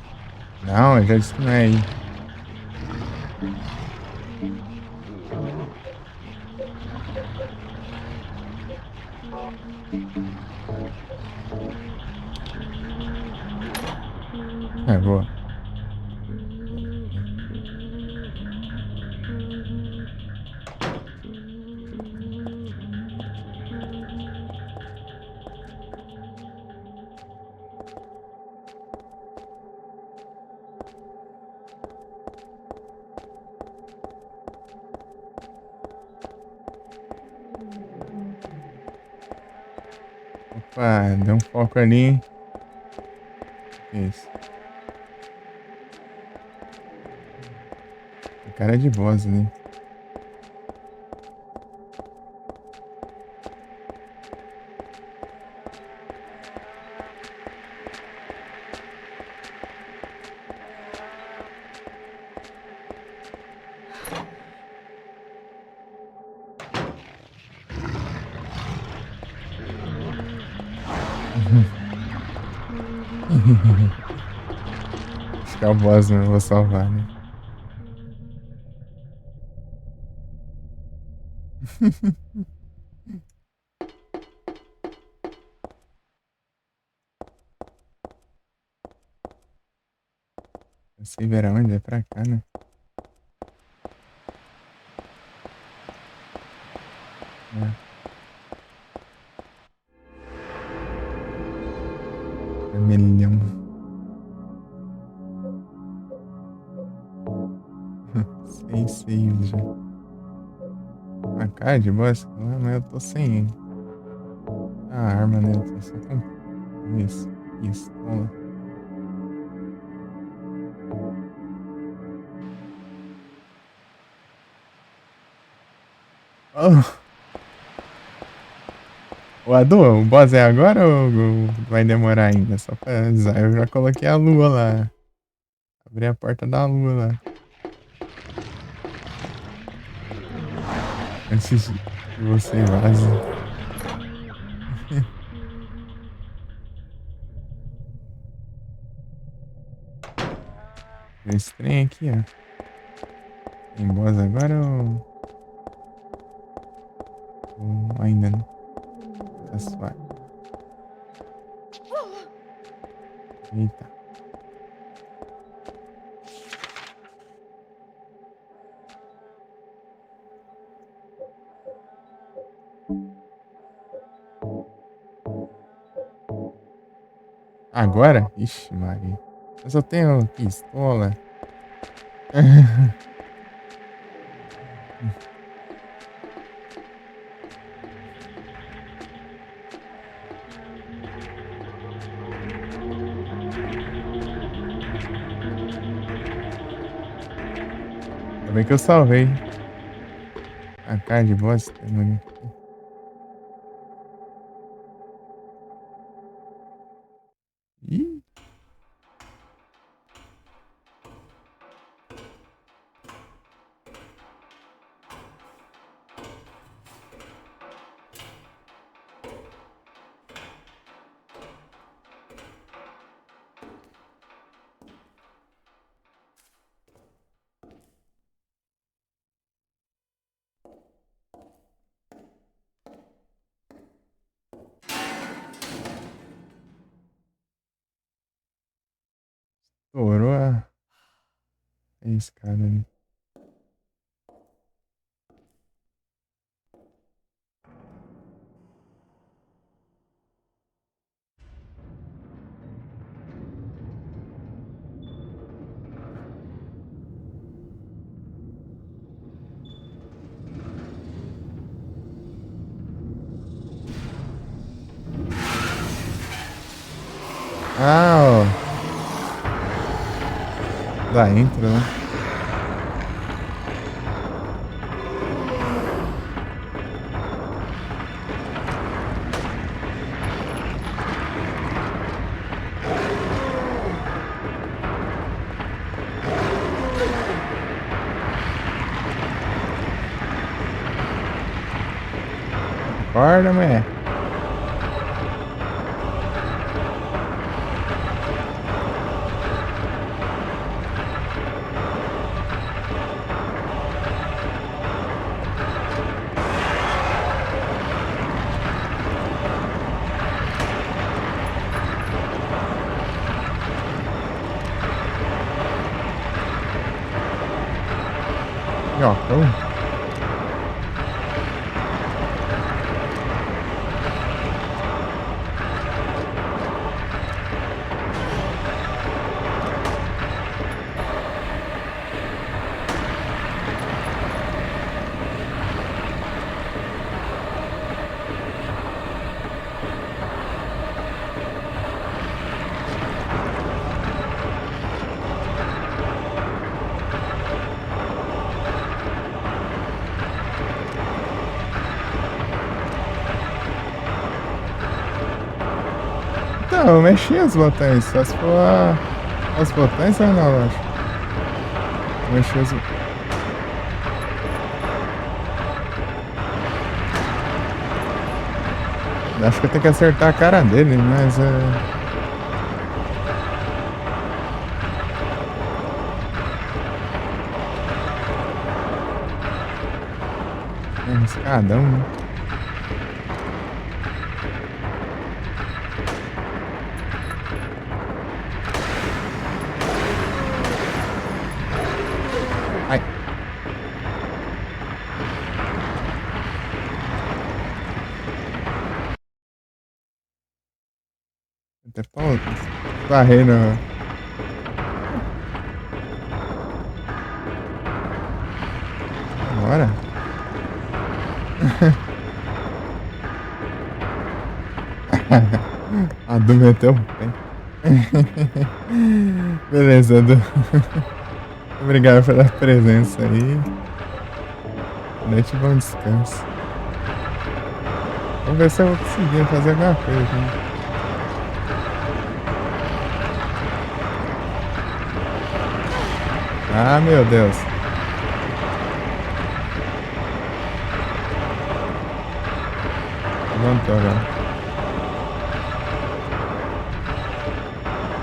Não, eu já disse que não é aí. É, boa. Opa, deu um foco ali. Isso. O cara é de boss ali. Acho que é o boss, né? Eu vou salvar, né? Esse verão onde é pra cá, né? É, vermelhão. 6 saves já. A cara de boss? Ah, mas eu tô sem a arma, né? Eu tô só com Isso. Pistola. Oh, o Adu, o boss é agora ou vai demorar ainda? Só pra avisar. Eu já coloquei a lua lá. Abri a porta da lua lá. Antes que você vaze. Esse trem aqui, ó. Tem boss agora ou ainda não? Tá suave. Eita. Agora? Ixi, Maria. Eu só tenho pistola. Ainda bem que eu salvei. A cara de boss, demônio. Ih. Estourou a escada ali. Ah, ó. Da intro, né? Acorda, mulher. Minhocão. Então, eu mexi os botões. Só se for os botões ou não, eu acho. Eu mexi os. Acho que eu tenho que acertar a cara dele, mas é. É um escadão, né? Ai. Até falta. Varrendo. Bora. A Du meteu o pé. Beleza, Du. Obrigado pela presença aí. Noite e bom descanso. Vamos ver se eu vou conseguir fazer alguma coisa aqui. Ah, meu Deus. Levantou agora.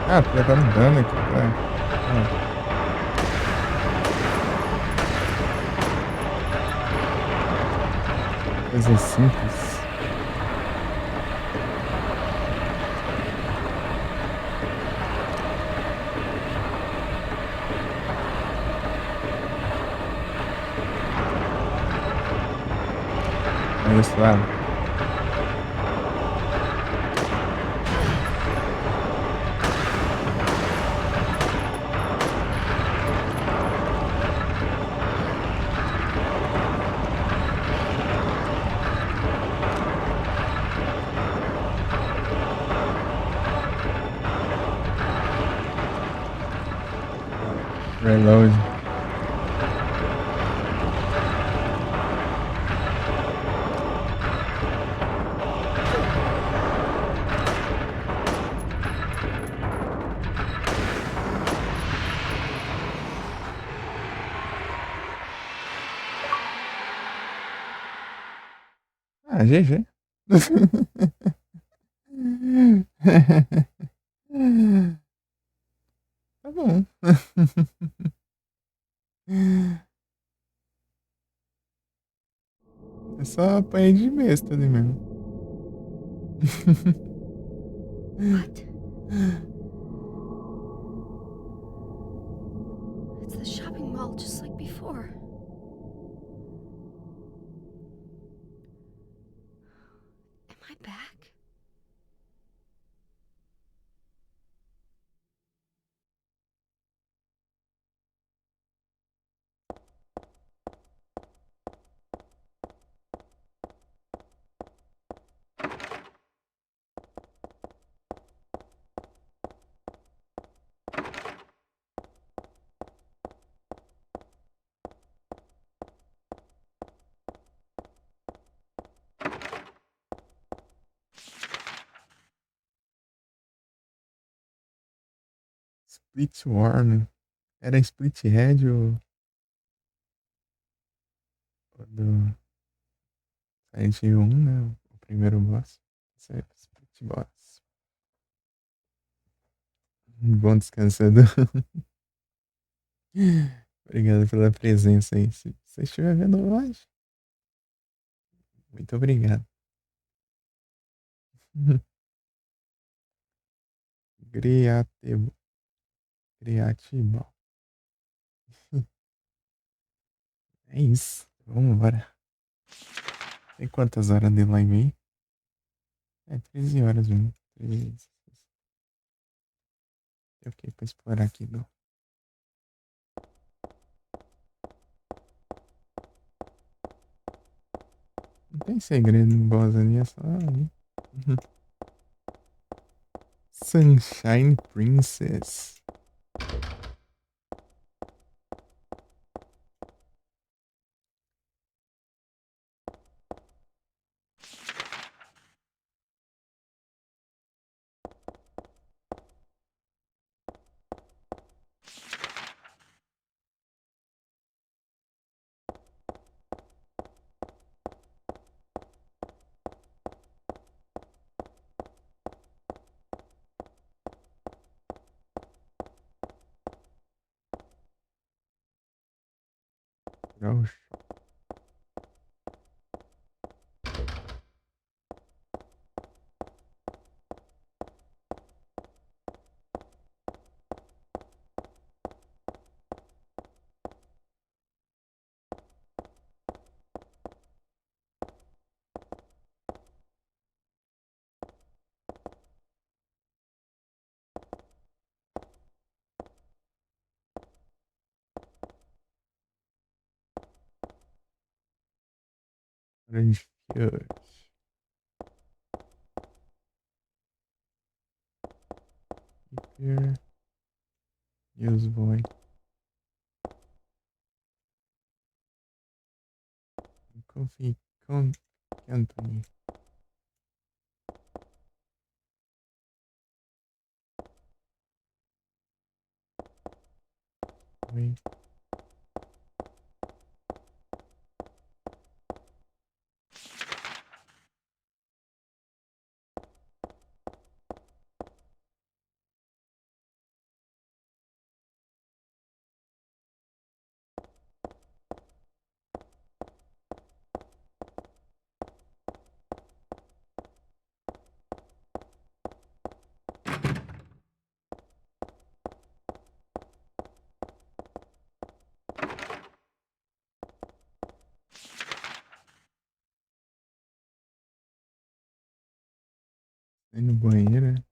Ah, tô levando dano aqui, tá? Ah, coisa simples. É isso lá. Reload. Ah, GG. Tá bom. É só apanhei de besta ali mesmo. What? It's the shopping mall just like before. Am I back? Split Warm. Era Split Head ou do Silent Hill 1, né? O primeiro boss. Isso aí, Split Boss. Bom descansador. Obrigado pela presença aí. Se você estiver vendo hoje, muito obrigado. Criativo. Criativo. É isso. Vamos embora. Tem quantas horas de live aí? É 13 horas, viu? 13. Tem o que pra explorar aqui, não? Não tem segredo no boss ali, é só ali. Sunshine Princess. Oxe. Orange Field. Here. Use void. Coffee. Anthony. Wait. Aí no banheiro, né?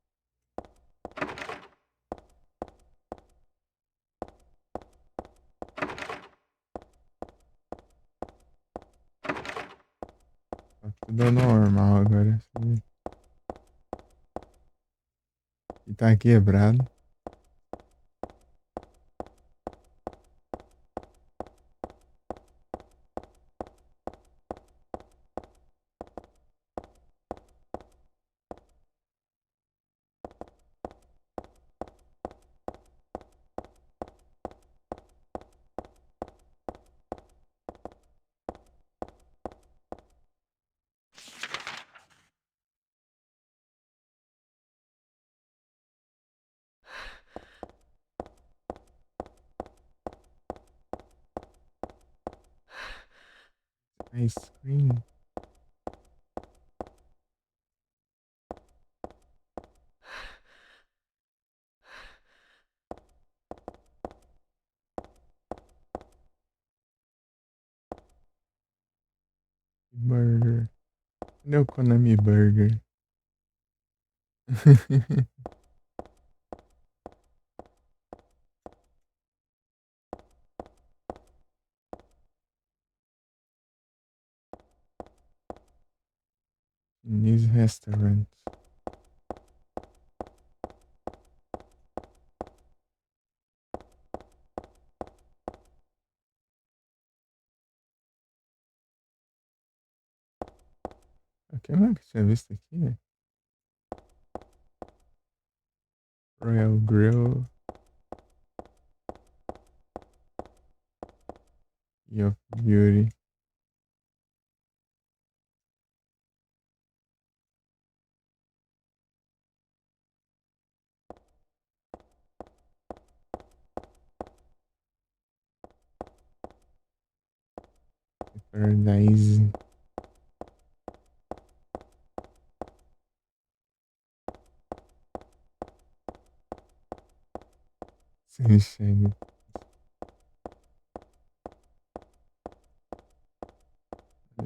Tá tudo normal agora. E tá quebrado. Ice cream. Burger. Cadê o Konami Burger? Chinese restaurant. O que mais que eu tinha visto aqui? Royal Grill. E of Beauty. Paradise. Sunshine.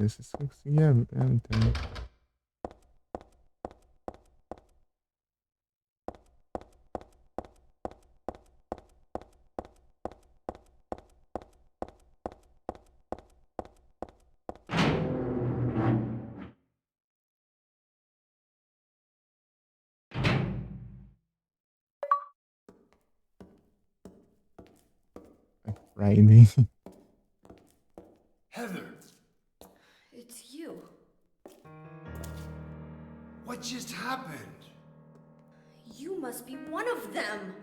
Esse só consegui abrir. Então. Friday. Heather, It's you. what just happened? You must be one of them.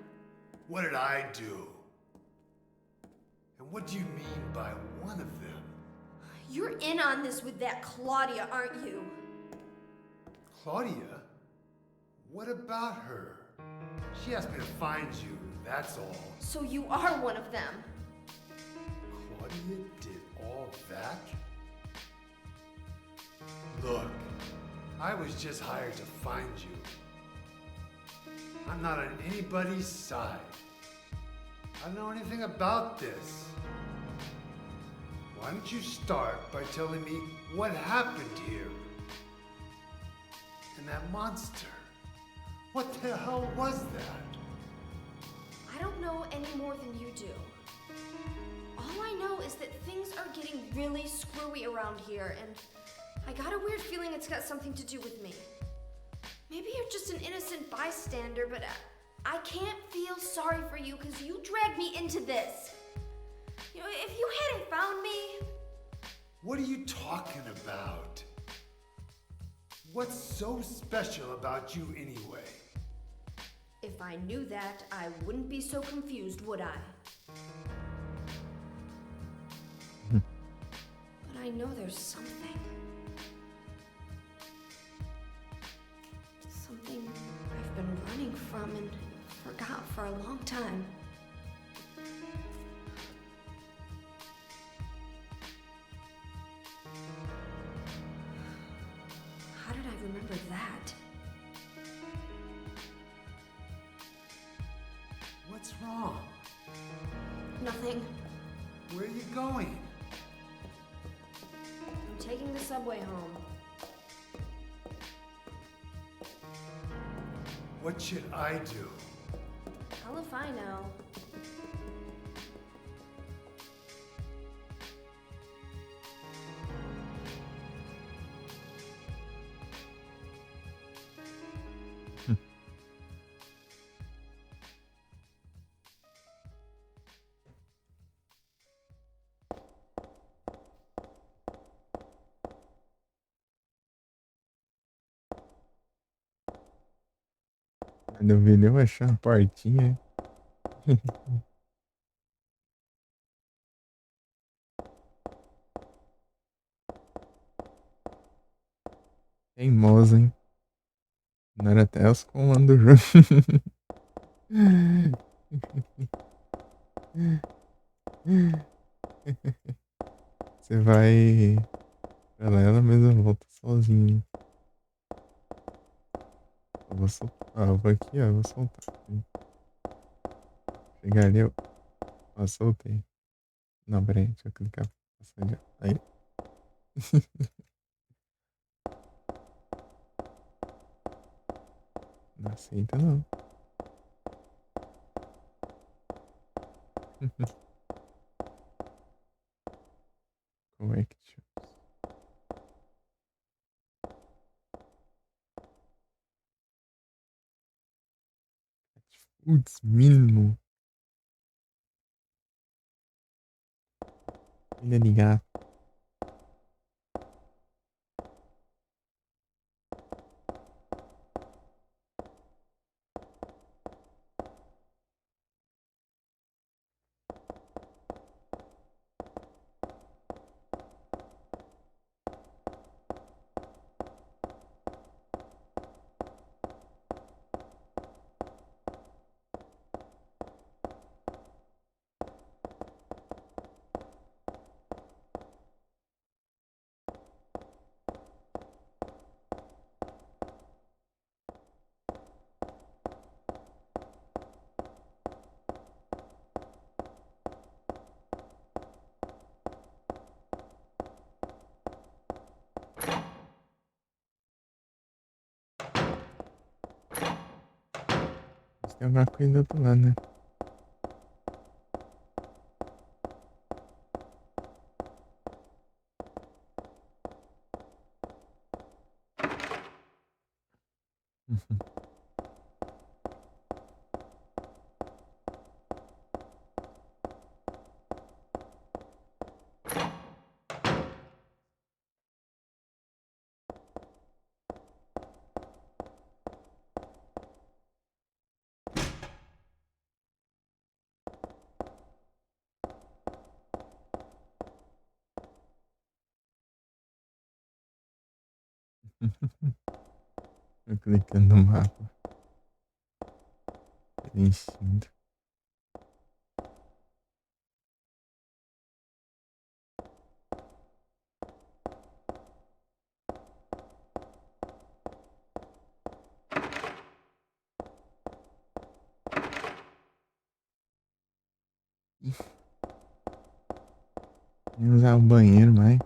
What did I do? And what do you mean by one of them? You're in on this with that Claudia, aren't you? Claudia? What about her? She asked me to find you, that's all. So you are one of them. Claudia did all that? Look, I was just hired to find you. I'm not on anybody's side. I don't know anything about this. Why don't you start by telling me what happened here? And that monster. What the hell was that? I don't know any more than you do. All I know is that things are getting really screwy around here, and I got a weird feeling it's got something to do with me. Maybe you're just an innocent bystander, but I can't feel sorry for you because you dragged me into this. You know, if you hadn't found me... What are you talking about? What's so special about you anyway? If I knew that, I wouldn't be so confused, would I? But I know there's something. Something I've been running from and forgot for a long time. How did I remember that? What's wrong? Nothing. Where are you going? I'm taking the subway home. What should I do? Hell if I know. Do vídeo eu achar uma portinha. Teimoso, hein? Não era até os comandos do jogo. Você vai pra lá, ela mesma volta sozinha. Eu vou soltar. Ah, eu vou aqui, ó. Eu vou soltar. Chegar ali, eu. Ó, soltei. Não, peraí, deixa eu clicar. Aí. Não aceita, não. Correct. Putz, mínimo. Filha de gato. Tem alguma coisa do outro lado, né? Eu clicando no mapa. Preenchindo. Nem usar o banheiro mais.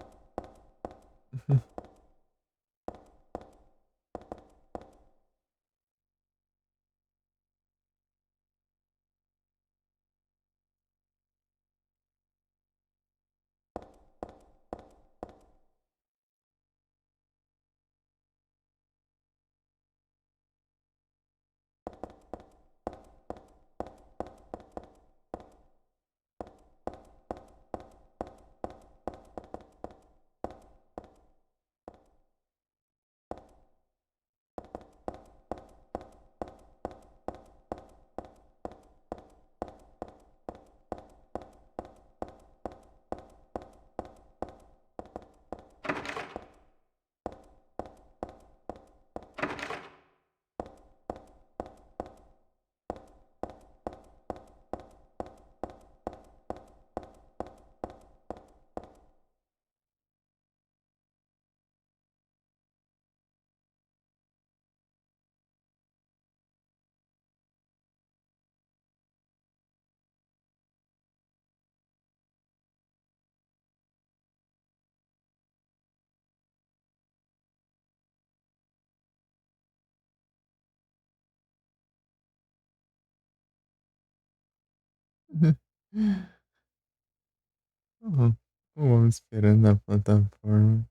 O homem esperando na plataforma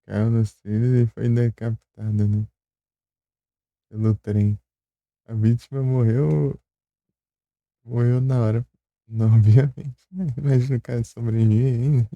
caiu nos trilhos e foi decapitado, né? Pelo trem. A vítima morreu na hora. Não, obviamente. Imagina o cara sobreviver ainda.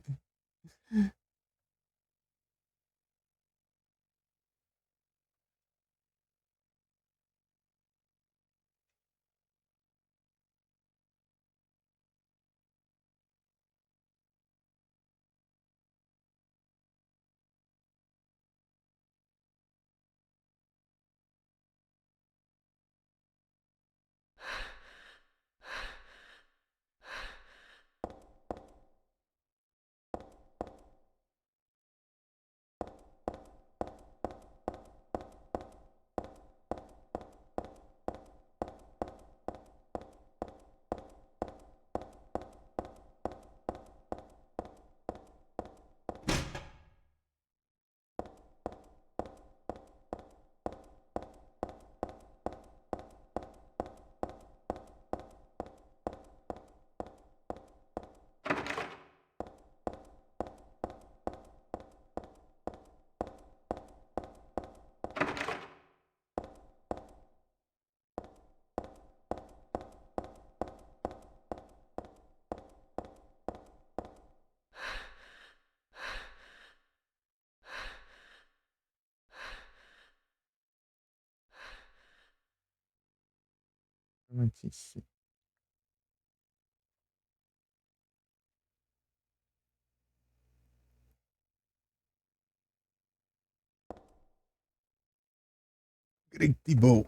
Notícia. Great Ball.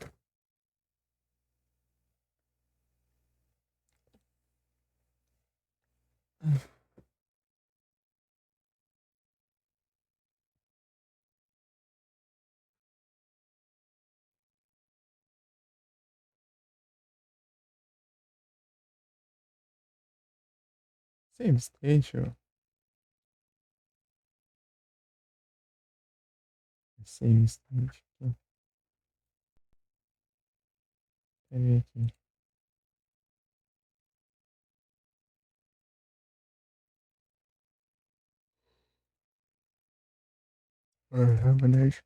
Save state. Save state. Cadê aqui? Verdade.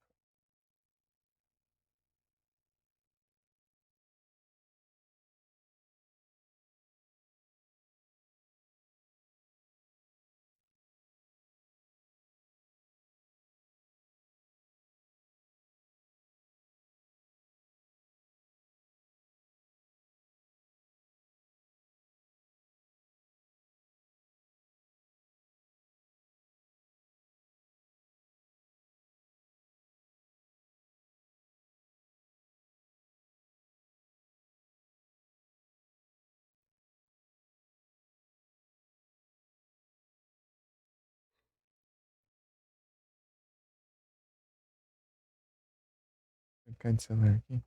Vou ficar de celular aqui.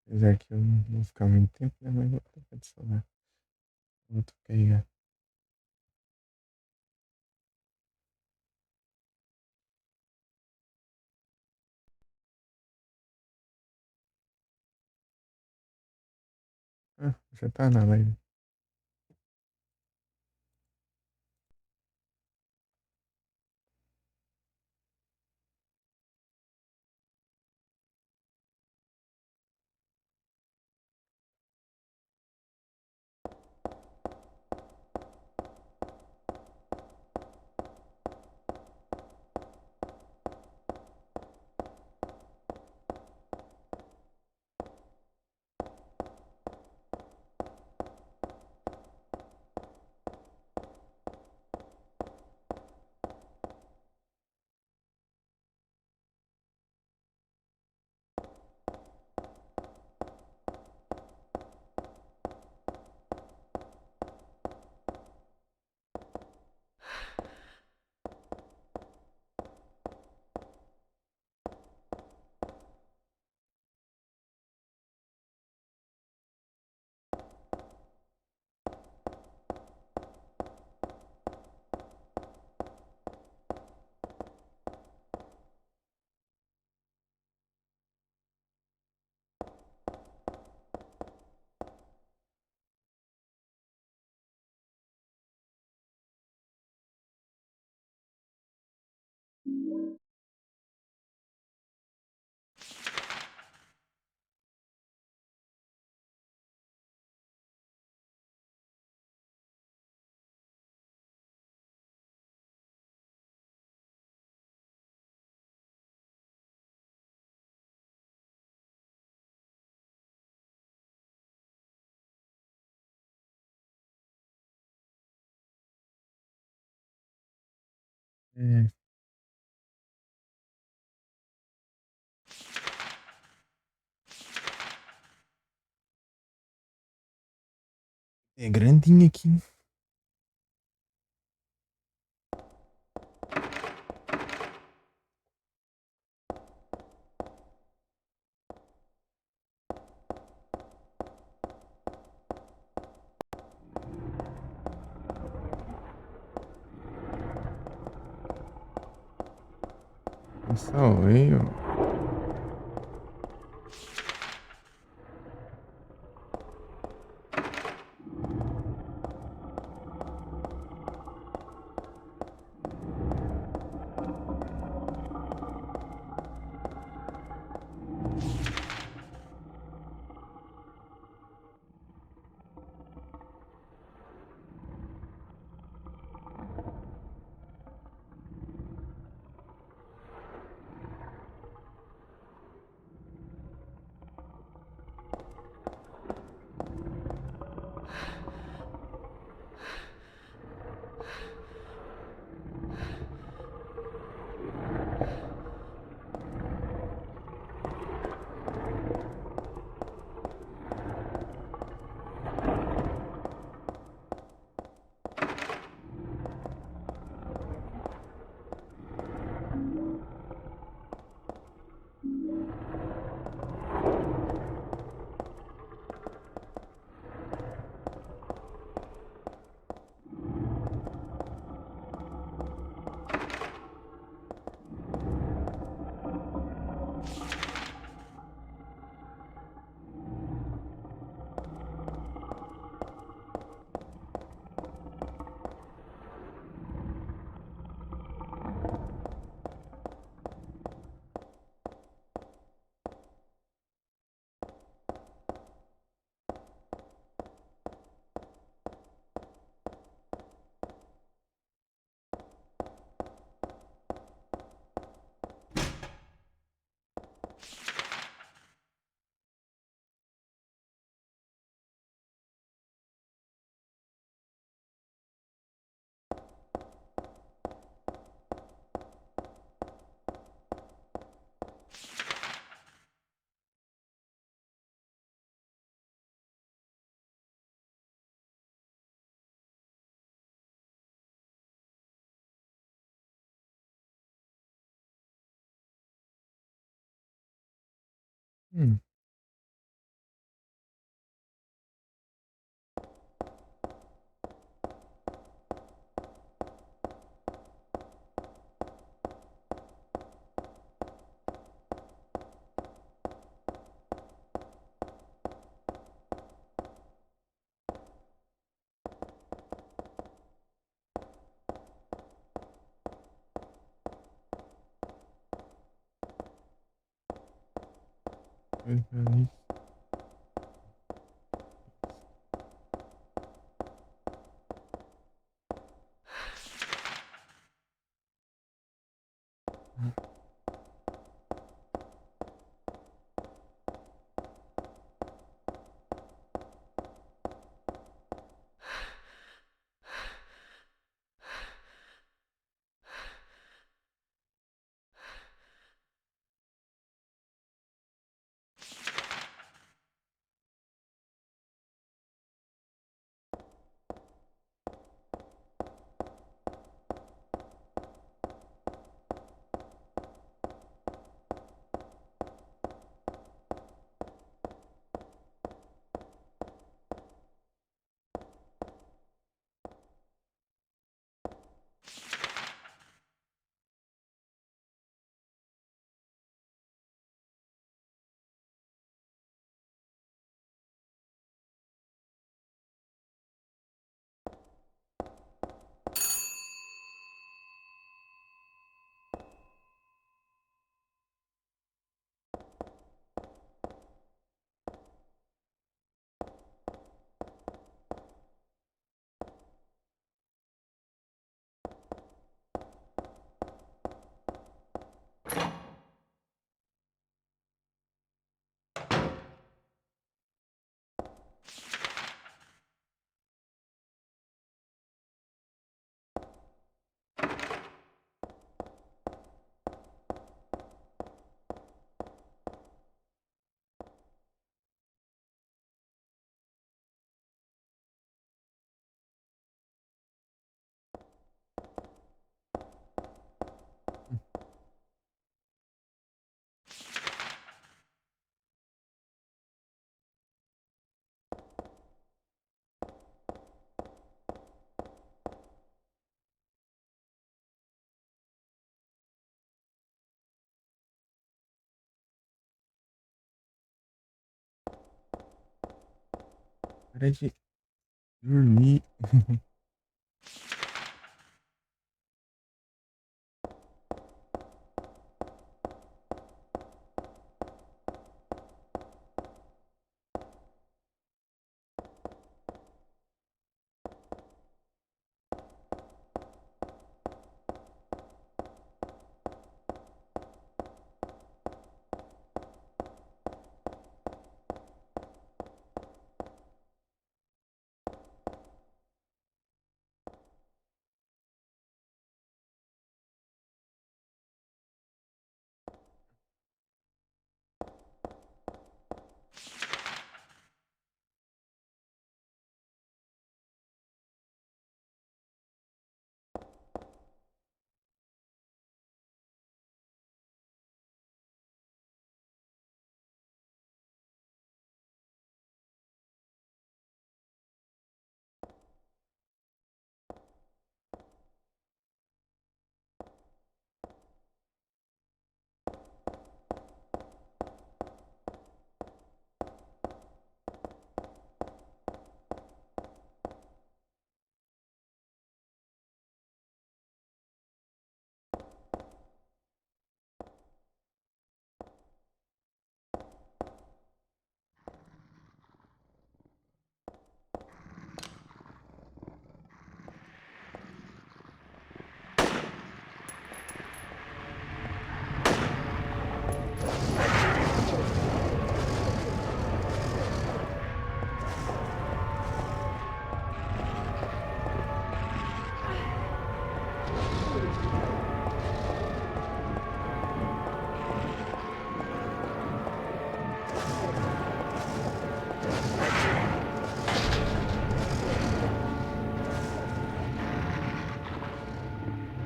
Apesar que eu não vou ficar muito tempo, né? Mas vou ficar de celular. Vou carregar. Ah, já tá na live. É, é grandinho aqui. Pessoal, eu. Hum. Para de dormir.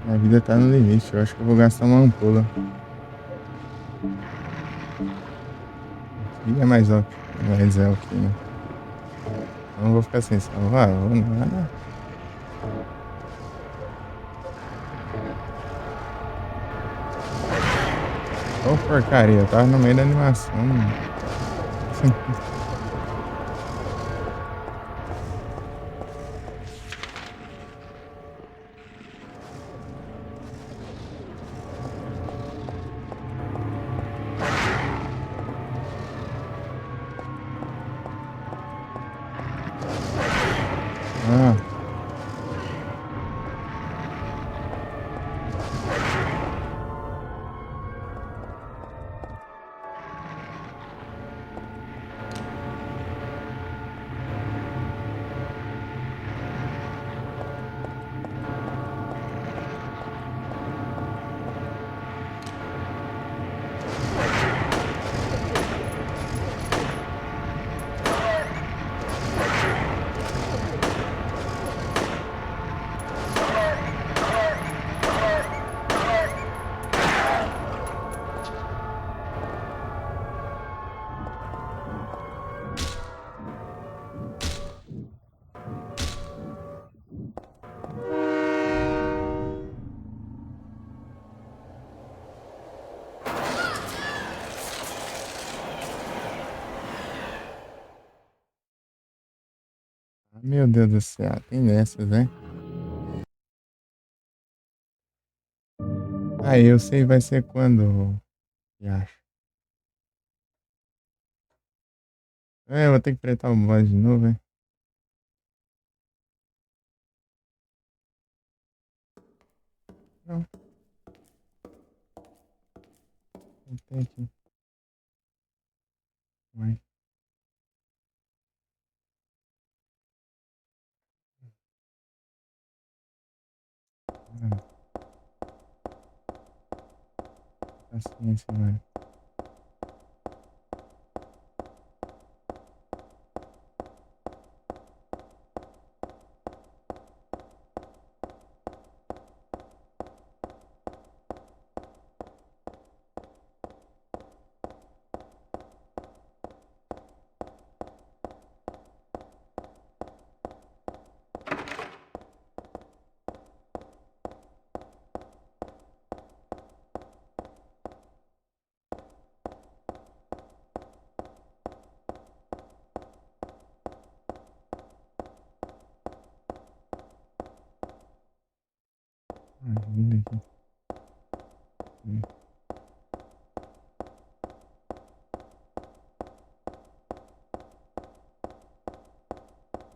A vida tá no limite. Eu acho que eu vou gastar uma ampola. E é mais óbvio. Mas é ok, né? Eu não vou ficar sem salvar. Vou nada. Ô porcaria, eu tava no meio da animação. Ah, meu Deus do céu. Tem dessas, né? Ah, eu sei vai ser quando. Acho. É, eu vou ter que apertar o voz de novo, hein? Não, não tem aqui. Vai. Ah, paciência, mano.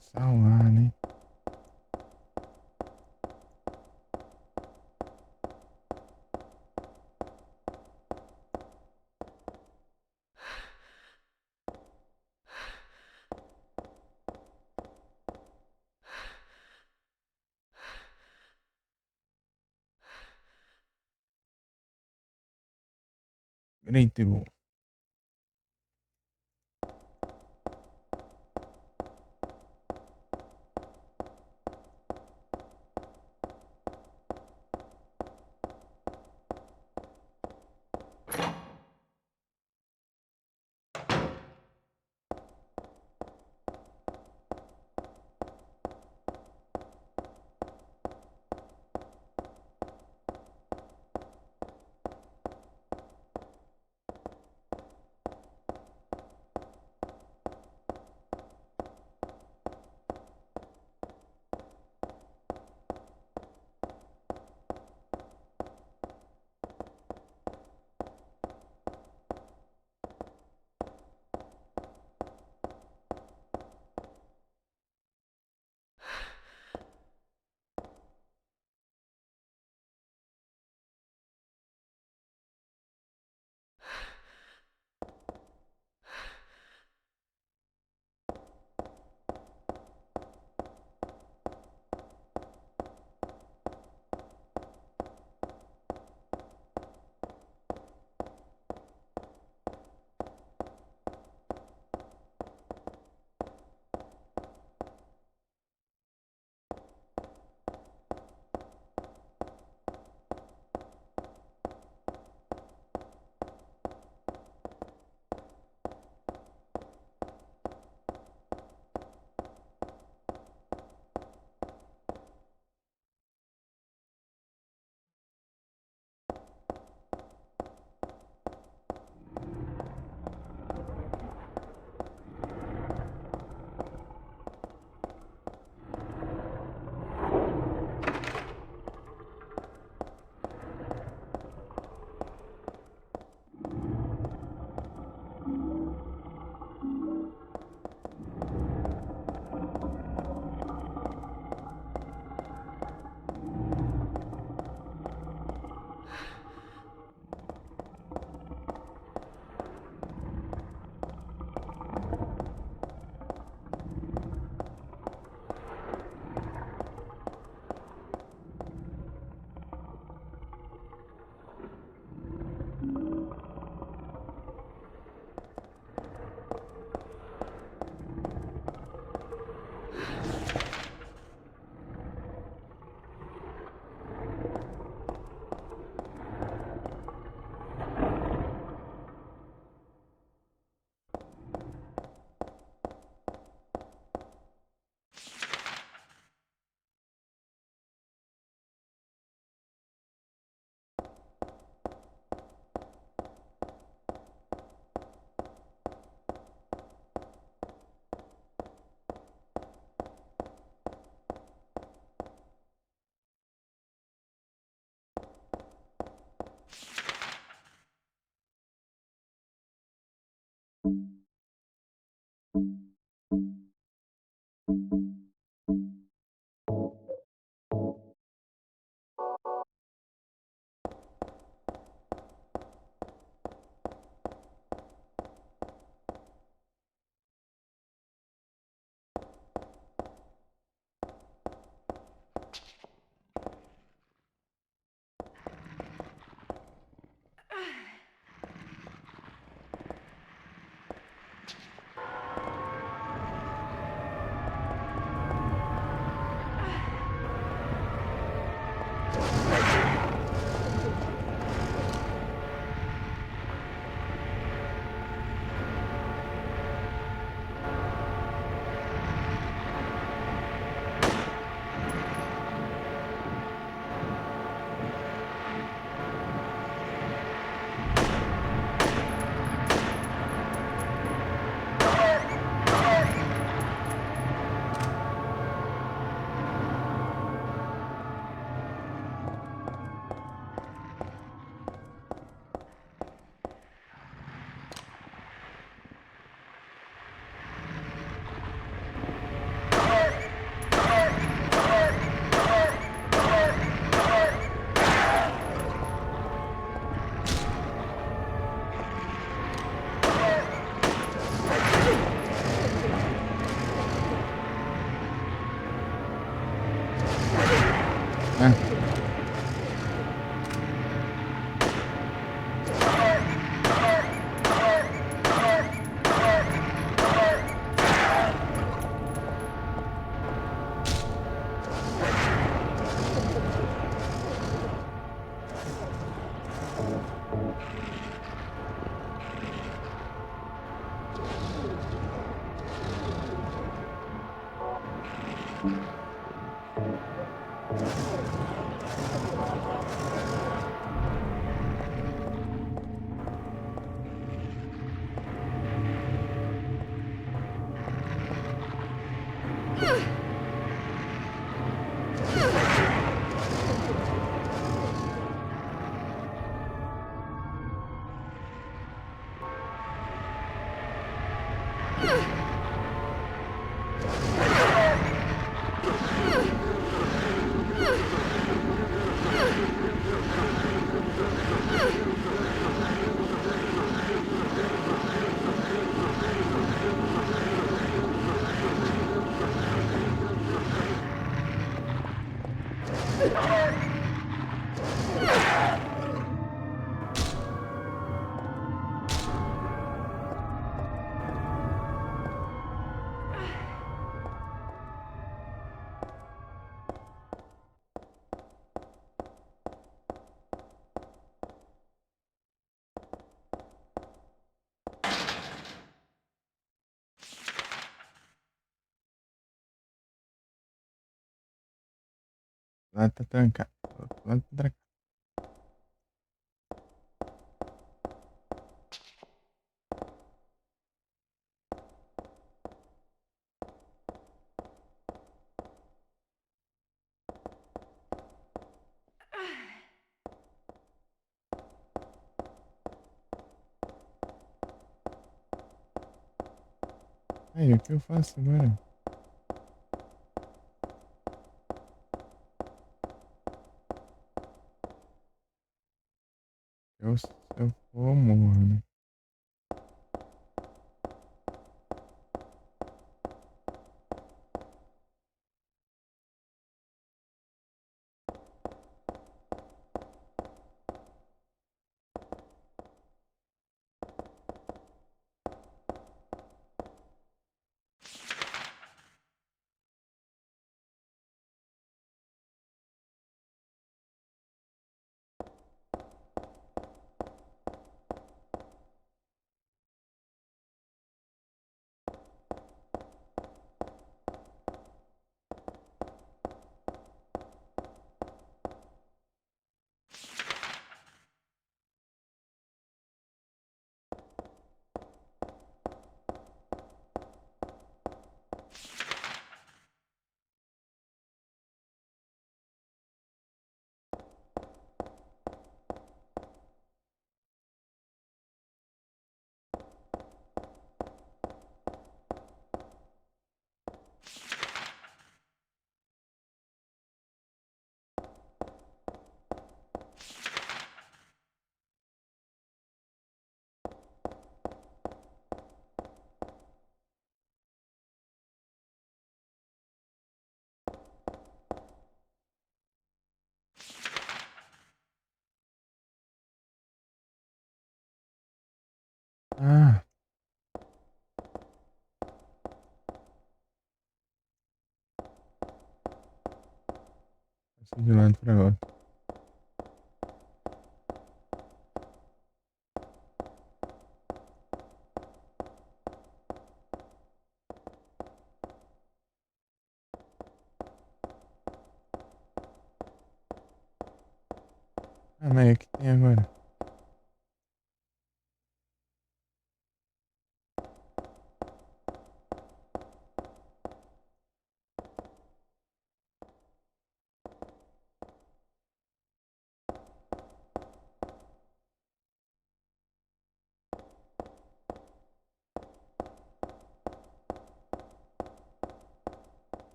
Salvar, né? Breakthrough. lado tá trancado. O outro lado tá trancado. Aí, o que eu faço agora? Se eu for, eu morro, né? Ah, passei de lado pra outro. Ah, mas o que tem agora?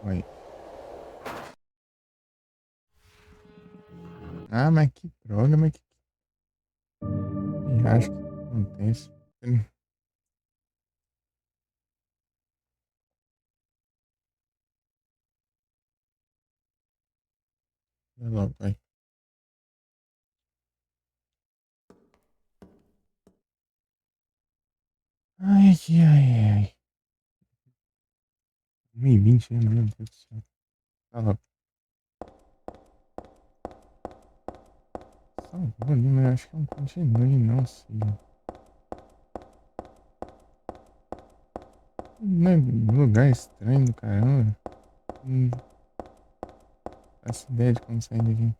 Oi. Ah, mas que droga, mas que. Ih, acho que acontece. Vai logo, vai. Ai, ai, ai. 2020, né? Meu Deus do céu. Tá logo. Salvou ali, mas eu acho que não continue, não sei. Lugar estranho do caramba. Não faço ideia de como sair daqui.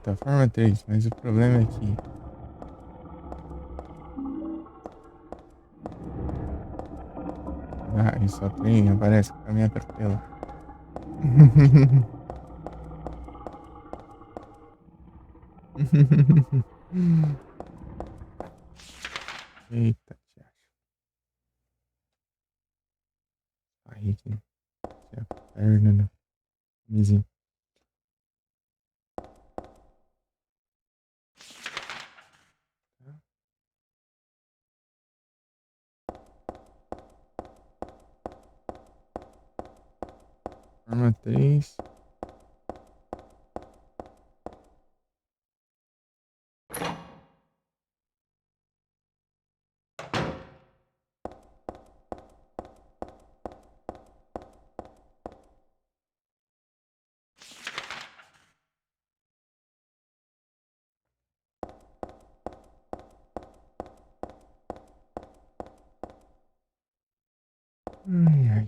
Plataforma 3, mas o problema é que... Ah, e só trem aparece com a minha atropela. Eita, tia. Aí, que a perna da camisinha. Forma 3. Ai, ai.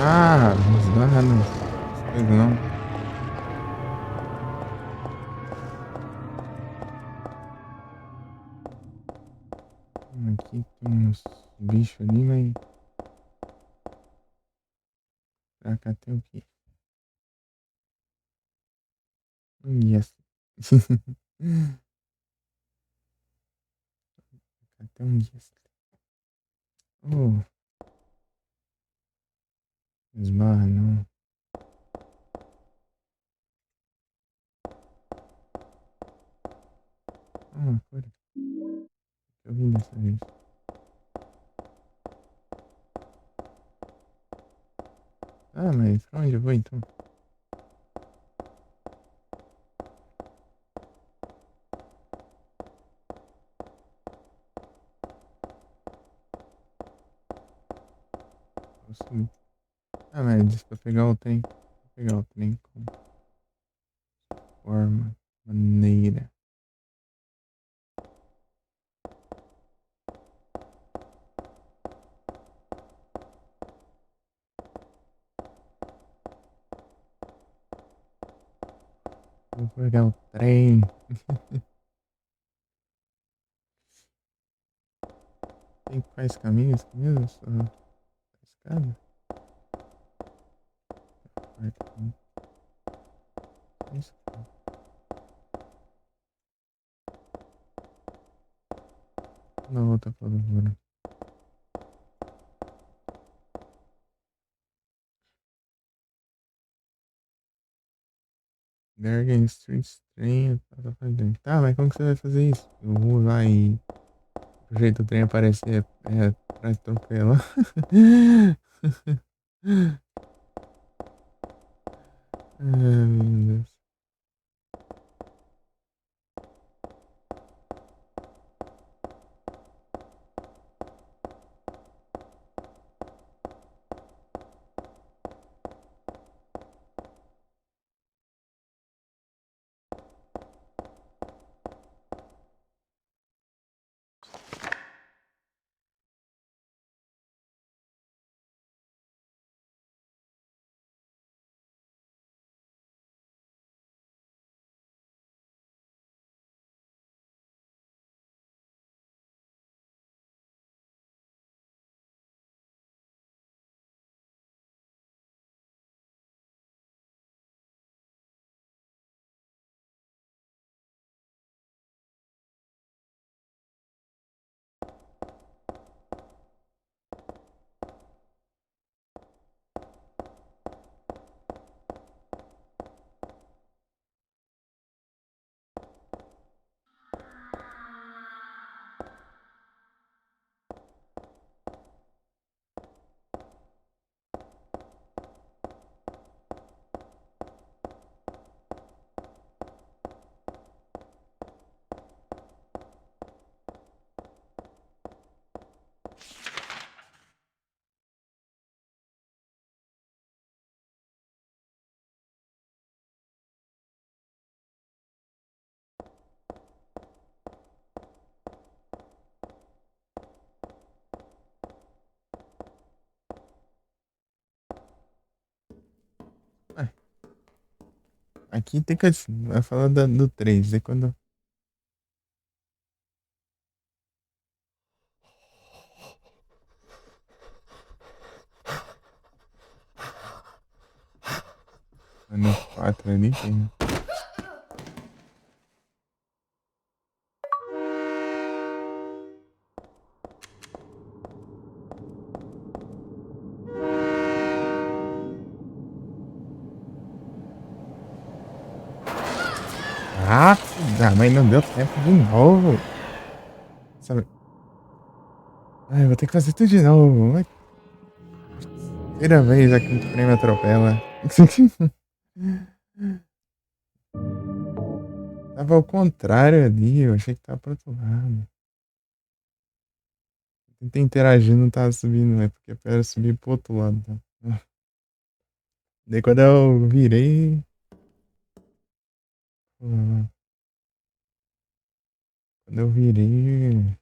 Ah, não esbarra nas coisas não. Aqui tem uns bichos ali, mas... Pra cá tem o quê? Yes. Cá tem um yes. Oh, esbarra não. Ah, fora. Eu vim dessa vez. Ah, mas pra onde eu vou então? Vou subir. Ah, mas disse pra pegar o trem. Vou pegar o trem com forma, maneira. Vou pegar o trem. Tem quais caminhos mesmo? Só a escada? Quarto caminho. A escada. Na outra plataforma. Dargan Street Train. Tá, mas como que você vai fazer isso? Eu vou lá e... O jeito do trem aparecer é pra atropelar. Ai, meu Deus. Aqui tem que. Vai falar do 3. Aí quando. No 4 ali tem. Ah, mas não deu tempo de novo. Sabe? Ai, vou ter que fazer tudo de novo. Terceira vez aqui que o trem me atropela. Tava ao contrário ali, eu achei que tava pro outro lado. Tentei interagir, não tava subindo, é porque eu era subir pro outro lado. Tá? Daí quando eu virei. Quando eu virei.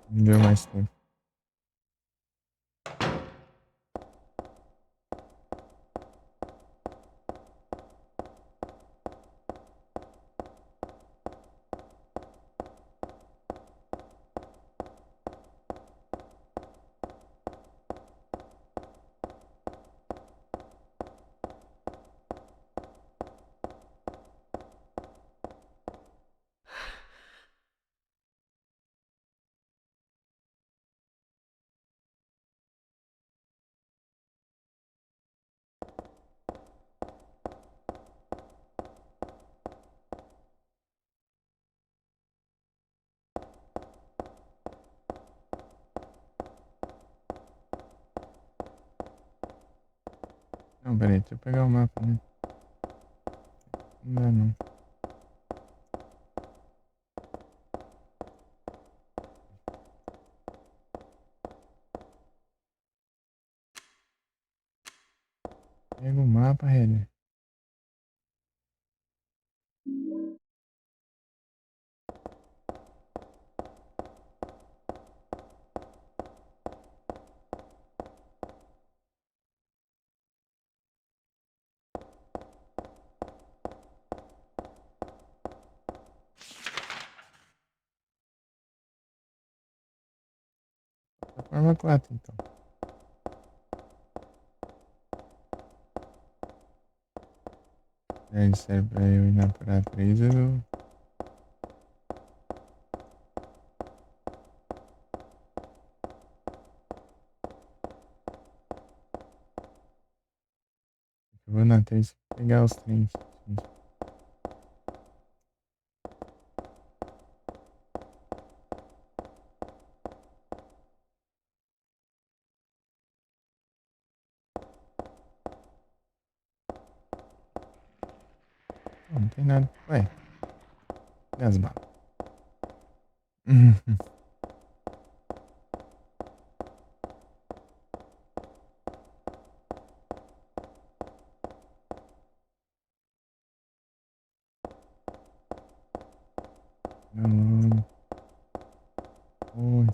Não deu mais tempo. Não, peraí, deixa eu pegar o mapa, né? Não dá não. Pega o mapa, Header. Forma 4, então. É, isso é pra eu ir na pra 3, eu vou na 3 pegar os trens. Não, não tem nada. Ué, e as balas? Não, oi.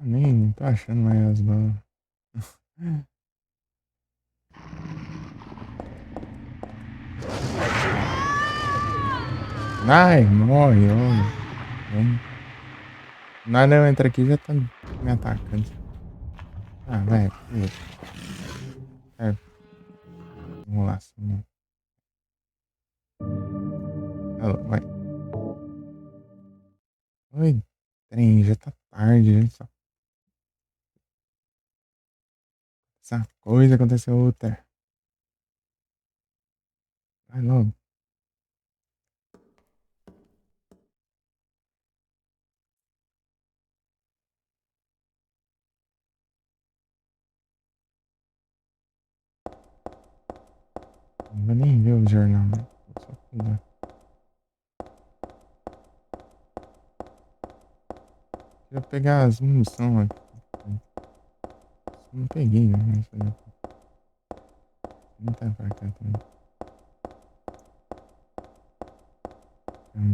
Nem tô achando mais as balas. Ai, morre, homem. Vamos. Nada, eu entro aqui e já tá me atacando. Ah, vai, pula. É, vamos lá. Alô, vai. Oi, trem, já tá tarde. Essa coisa aconteceu outra. Vai logo. Não vou nem ver o jornal, né? Vou só pegar. Queria pegar as munições aqui. Não peguei, né? Não tá pra cá também. Hum.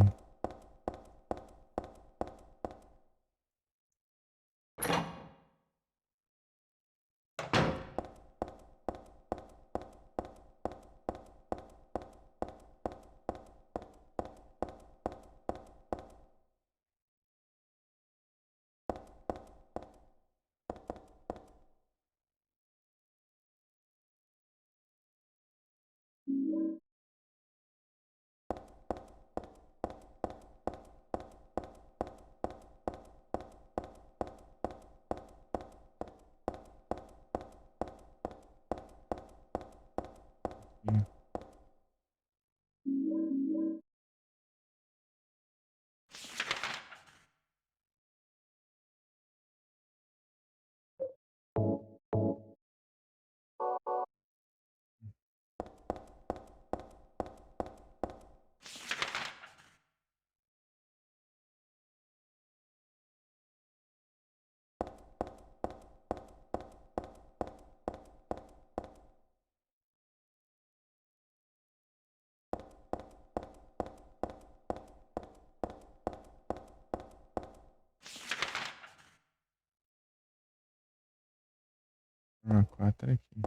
Ah, 4 aqui.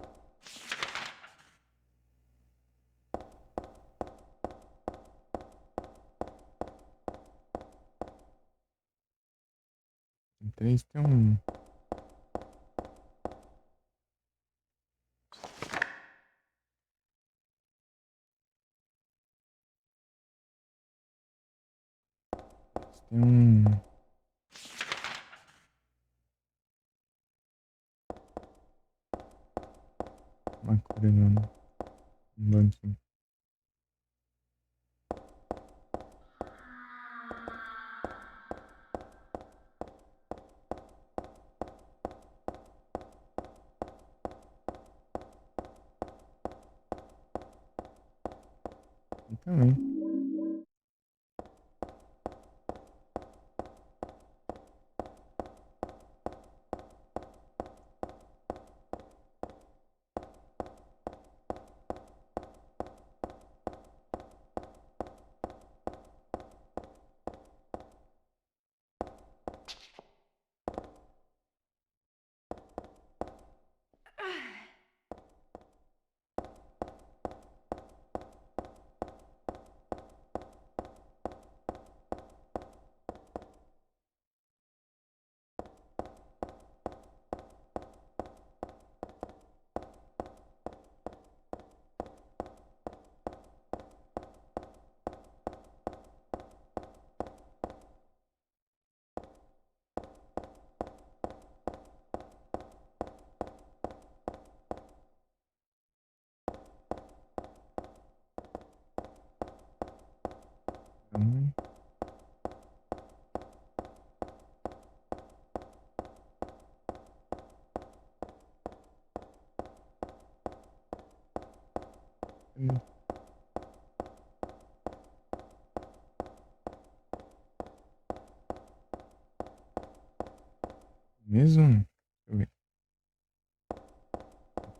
Tem 3 tem um. Tem um. Uma cura no banquinho. E também. Também. Mesmo? Deixa eu ver.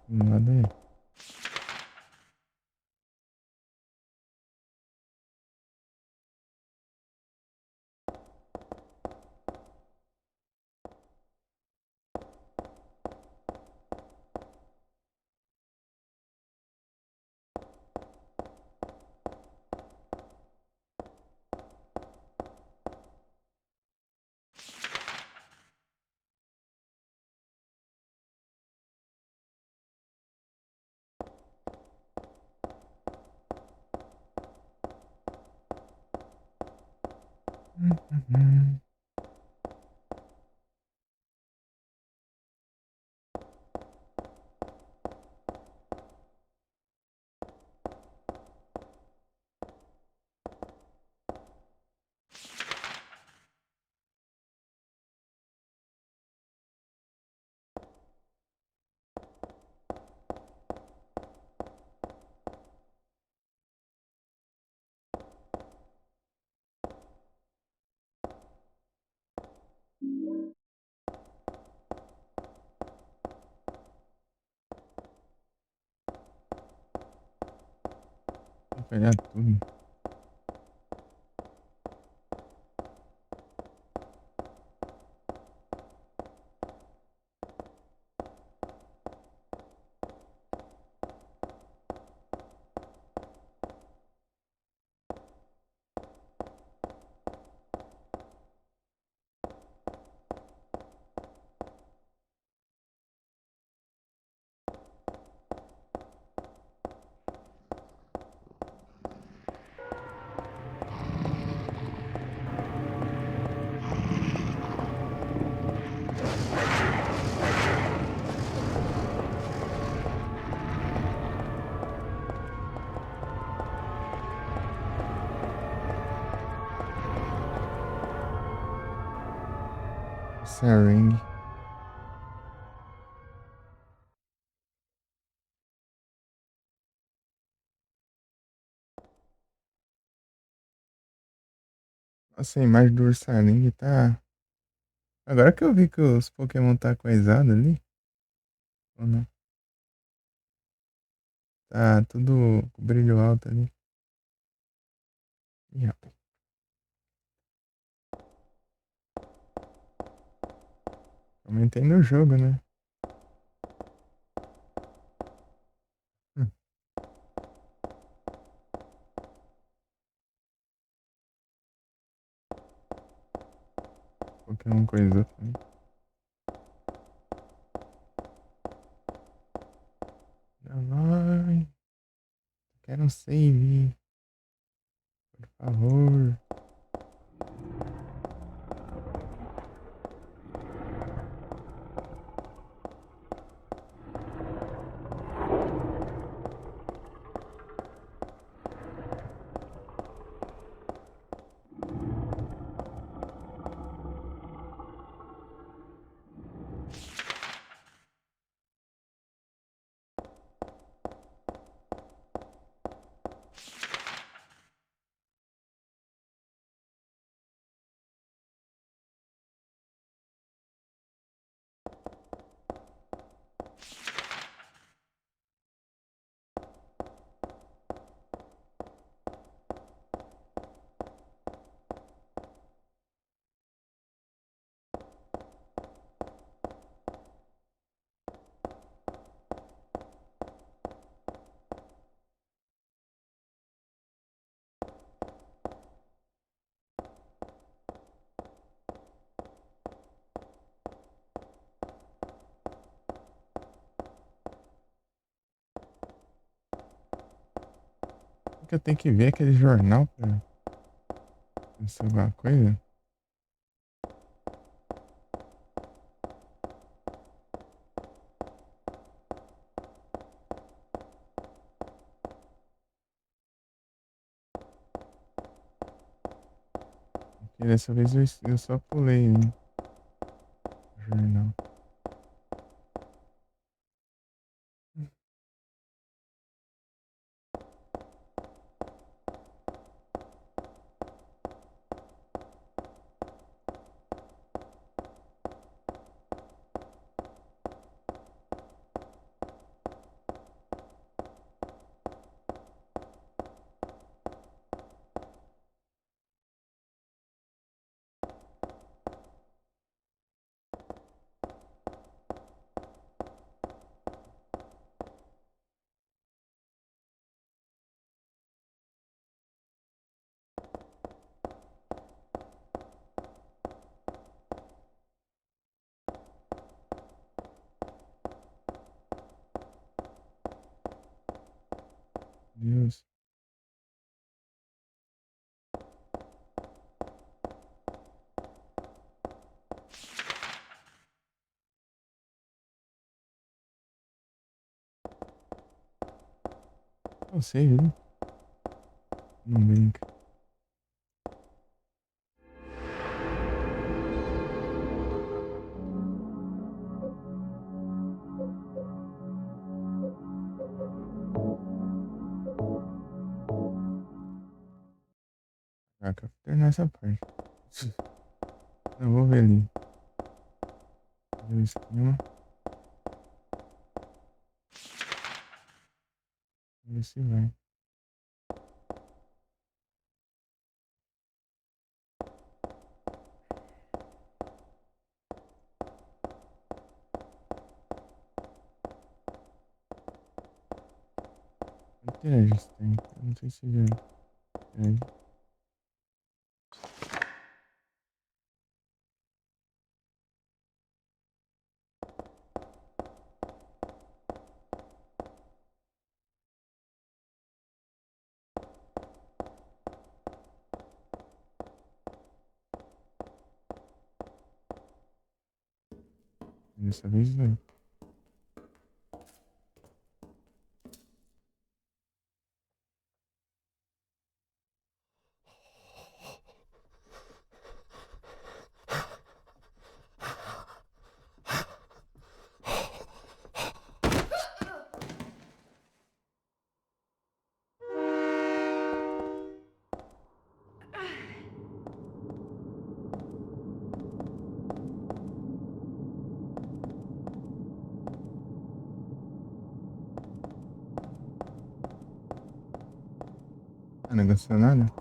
Nada aí. Uhum. pegar tudo. Saring. Nossa, a imagem do Ursaring tá. Agora que eu vi que os Pokémon tá coisado ali. Ou não? Tá tudo com brilho alto ali. Ih, rapaz. Aumentei no jogo, né? Hum, Pokémon coisou também. Não vai. Quero um save. Por favor. Que eu tenho que ver aquele jornal pra ver se é alguma coisa. Porque dessa vez eu só pulei o jornal. Deus. Não sei, viu? Não brinca. Ah, que eu vou terminar essa parte. Eu vou ver ali. Ver o esquema. Ver se vai. tem. Eu não sei se já. Dessa vez vai. Ah, não aconteceu nada?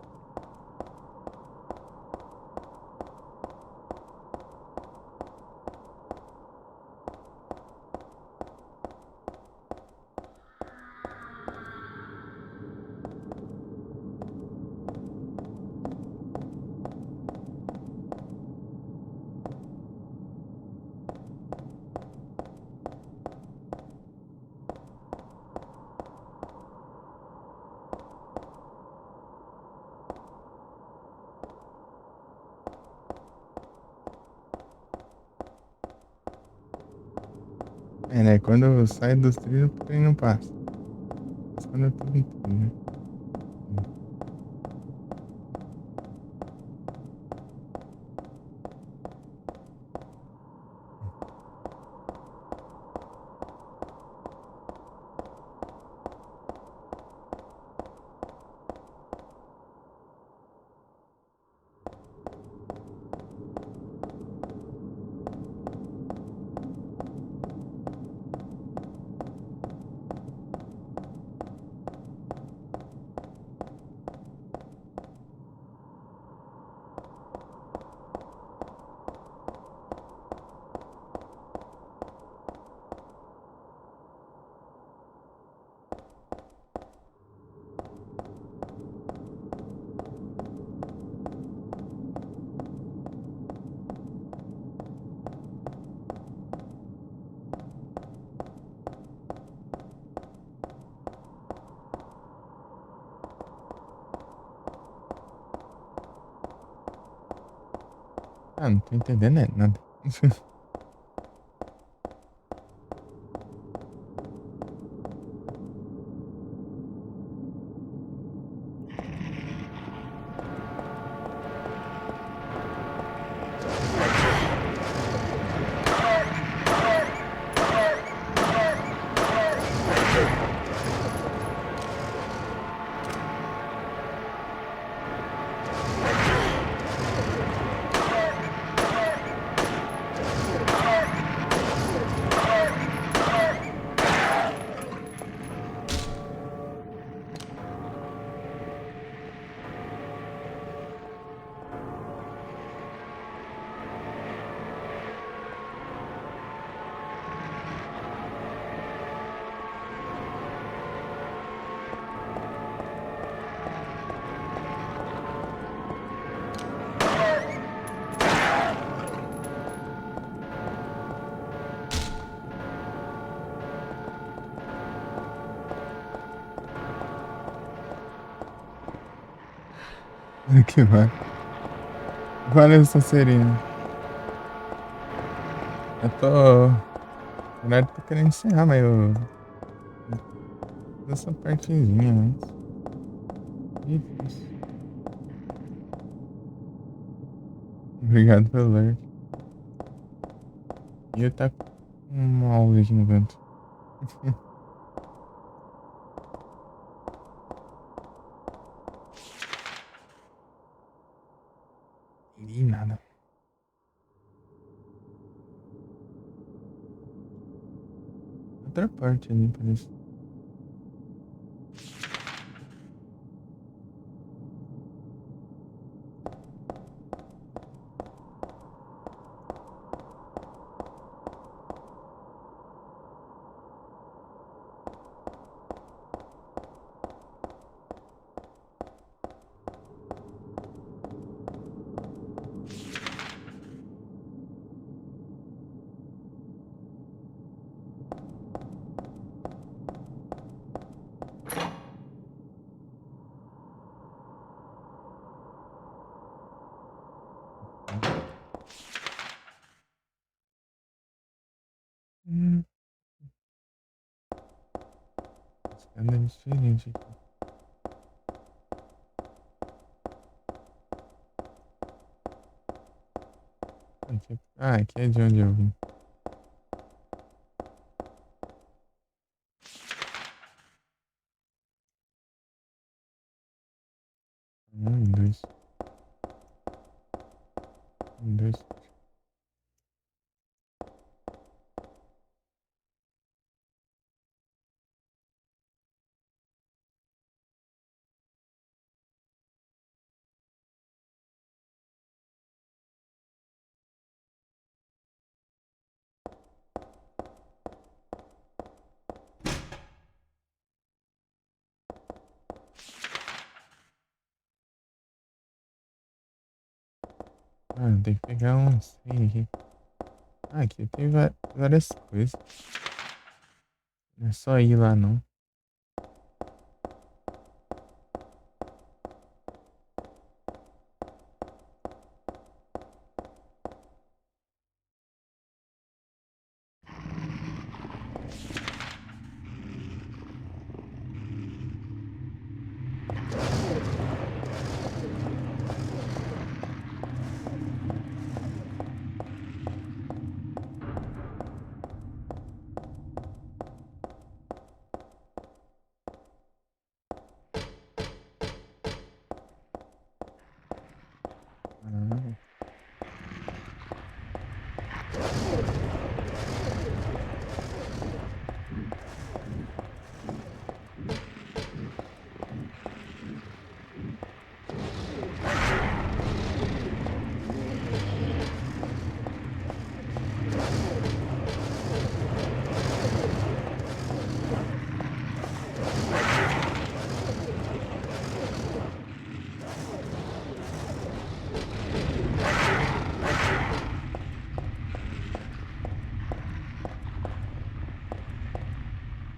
É, né? Quando eu saio dos trilhos, o trem não passa. Mas quando eu tô no trilho. Ah, não tô entendendo nada. Que vai. Valeu, Sonserina. Eu tô. Na verdade, tô querendo encerrar, mas eu. Essa partezinha antes. Isso. Obrigado pelo alert. E eu tá com um mouse aqui no canto. E nada. Outra parte ali, parece. Nada diferente aqui. Aqui é de onde eu vim. Dois. Dois. Tem que pegar um 100 aqui. Aqui tem várias coisas. Não é só ir lá, não. Ah,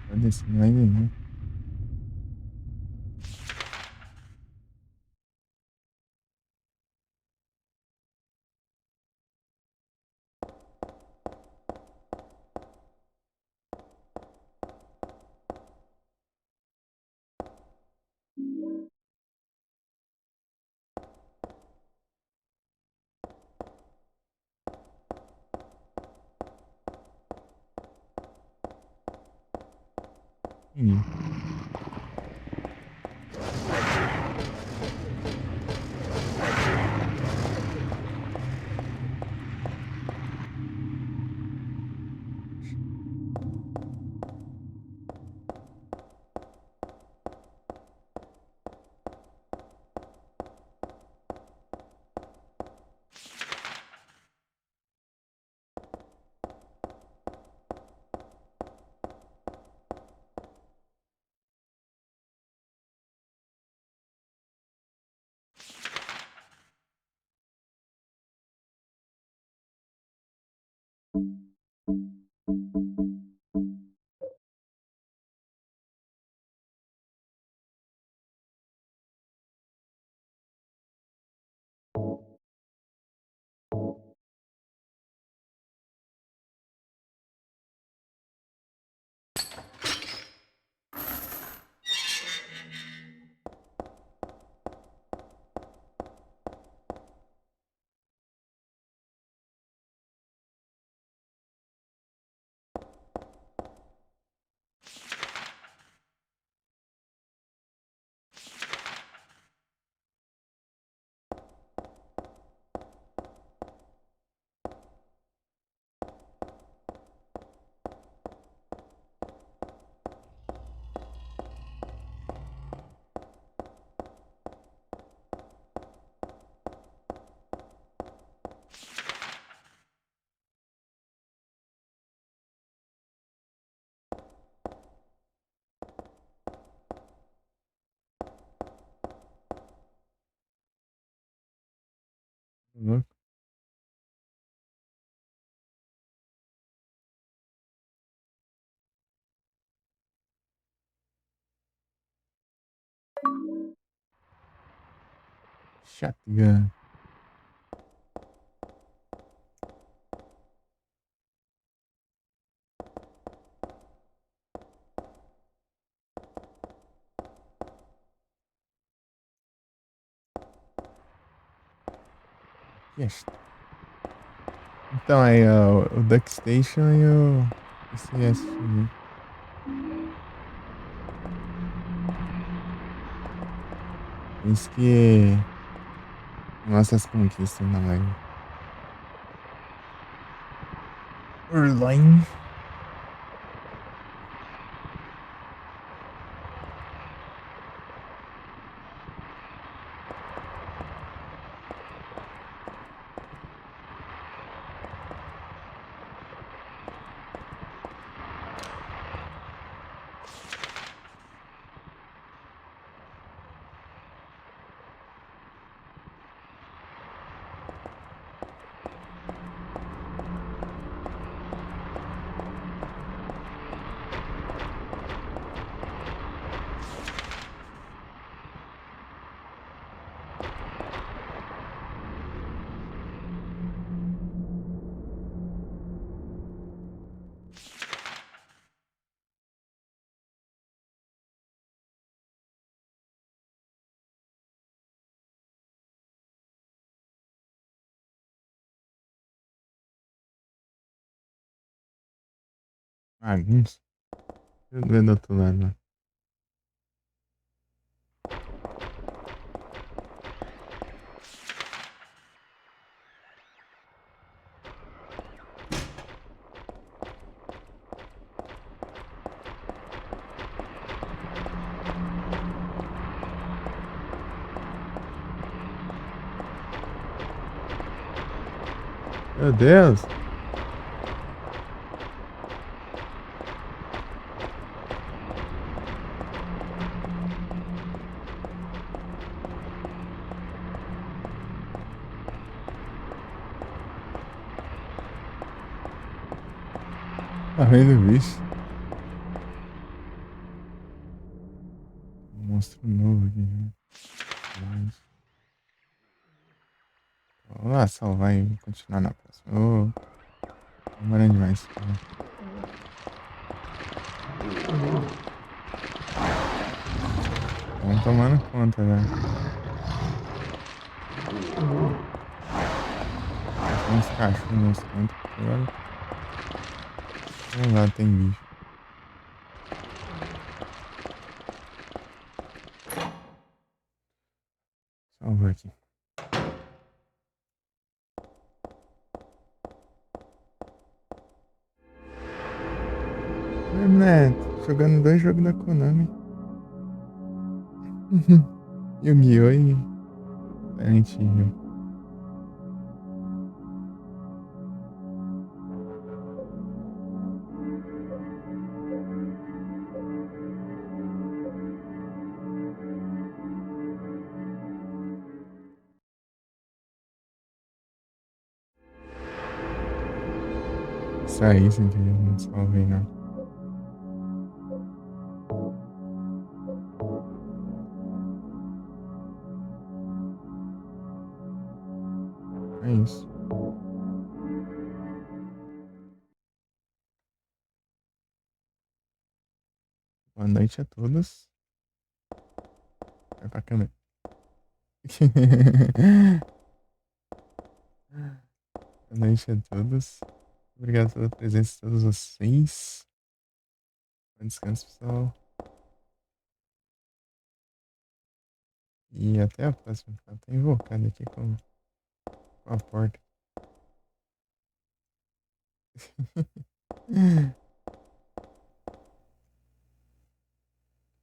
tá descendo mais ainda. Entendi. Louco. Shotgun. Yes. Então aí, ó, o Duck Station e o CSX. Isso que mostra as conquistas na live. Urline. Bagunça. Deixa eu ver do outro lado, né? Meu Deus! Tá vendo, bicho? Monstro novo aqui, né? Mas... Vamos lá salvar e continuar na próxima. Ô, demorando demais. Estão tomando conta já. Tem uns cachorros nos cantos aqui agora. Vamos lá, tem bicho. Salvar aqui. Neto, jogando dois jogos da Konami. Yu-Gi-Oh! E Silent Hill. Saí sem querer, não salvei não. É isso. Boa noite a todos. Vai pra câmera. Boa noite a todos. Obrigado pela presença de todos vocês. Bom descanso, pessoal. E até a próxima. Tá até invocado aqui com a porta.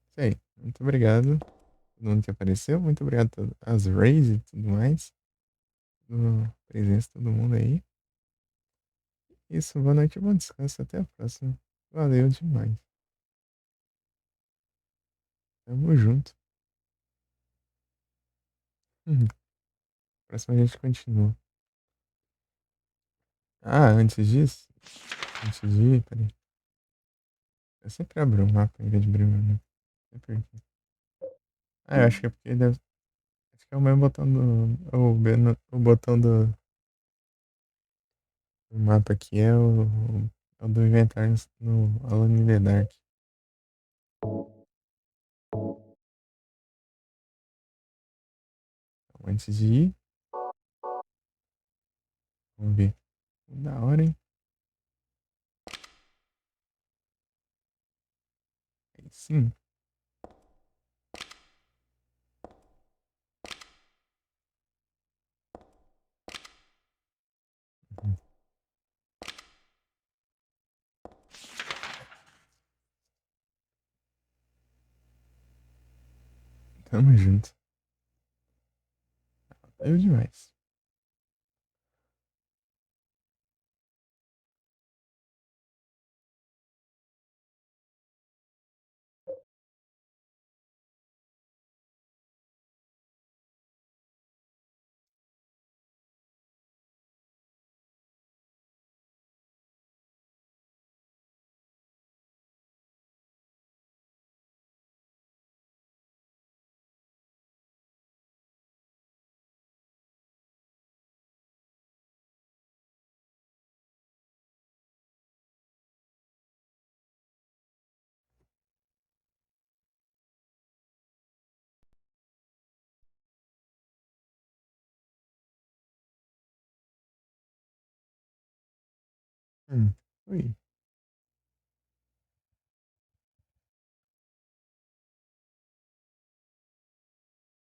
Isso aí. Muito obrigado. Todo mundo que apareceu. Muito obrigado às rays e tudo mais. Presença de todo mundo aí. Isso, boa noite, bom descanso. Até a próxima. Valeu demais. Tamo junto. Próxima a gente continua. Ah, antes disso. Antes de ir, peraí. Eu sempre abro o mapa em vez de abrir o menu. Não sei por quê. Ah, eu acho que é porque deve. Acho que é o mesmo botão do. O botão do mapa aqui é o do inventário no Alone in the Dark. Então, antes de ir. Vamos ver. Da hora, hein? Aí sim. Uhum. Tamo junto. Eu demais. Oi.